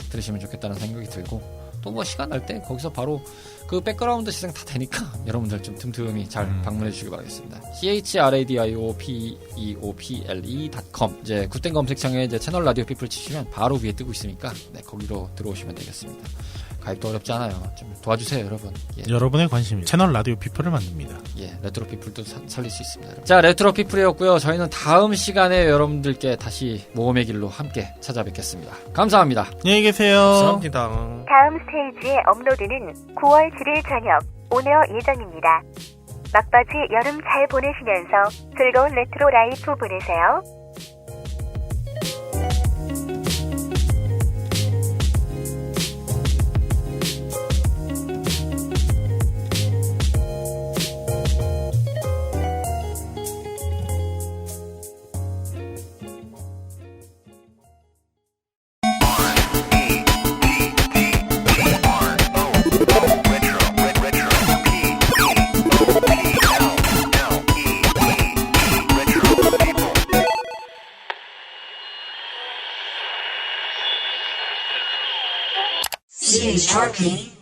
들으시면 좋겠다는 생각이 들고 또 뭐 시간 날 때 거기서 바로 그 백그라운드 재생 다 되니까 여러분들 좀 틈틈이 잘 방문해 주시기 바라겠습니다. CHRADIOPEOPLE.com 이제 굿된 검색창에 이제 채널 라디오 피플 치시면 바로 위에 뜨고 있으니까 거기로 들어오시면 되겠습니다. 가입도 어렵지 않아요. 좀 도와주세요, 여러분. 예. 여러분의 관심이 채널 라디오 피플을 만듭니다. 예, 레트로 피플도 살릴 수 있습니다. 자, 레트로 피플이었고요. 저희는 다음 시간에 여러분들께 다시 모험의 길로 함께 찾아뵙겠습니다. 감사합니다. 안녕히 계세요. 감사합니다. 다음 스테이지의 업로드는 9월 7일 저녁 오늘 예정입니다. 막바지 여름 잘 보내시면서 즐거운 레트로 라이프 보내세요. Sharky.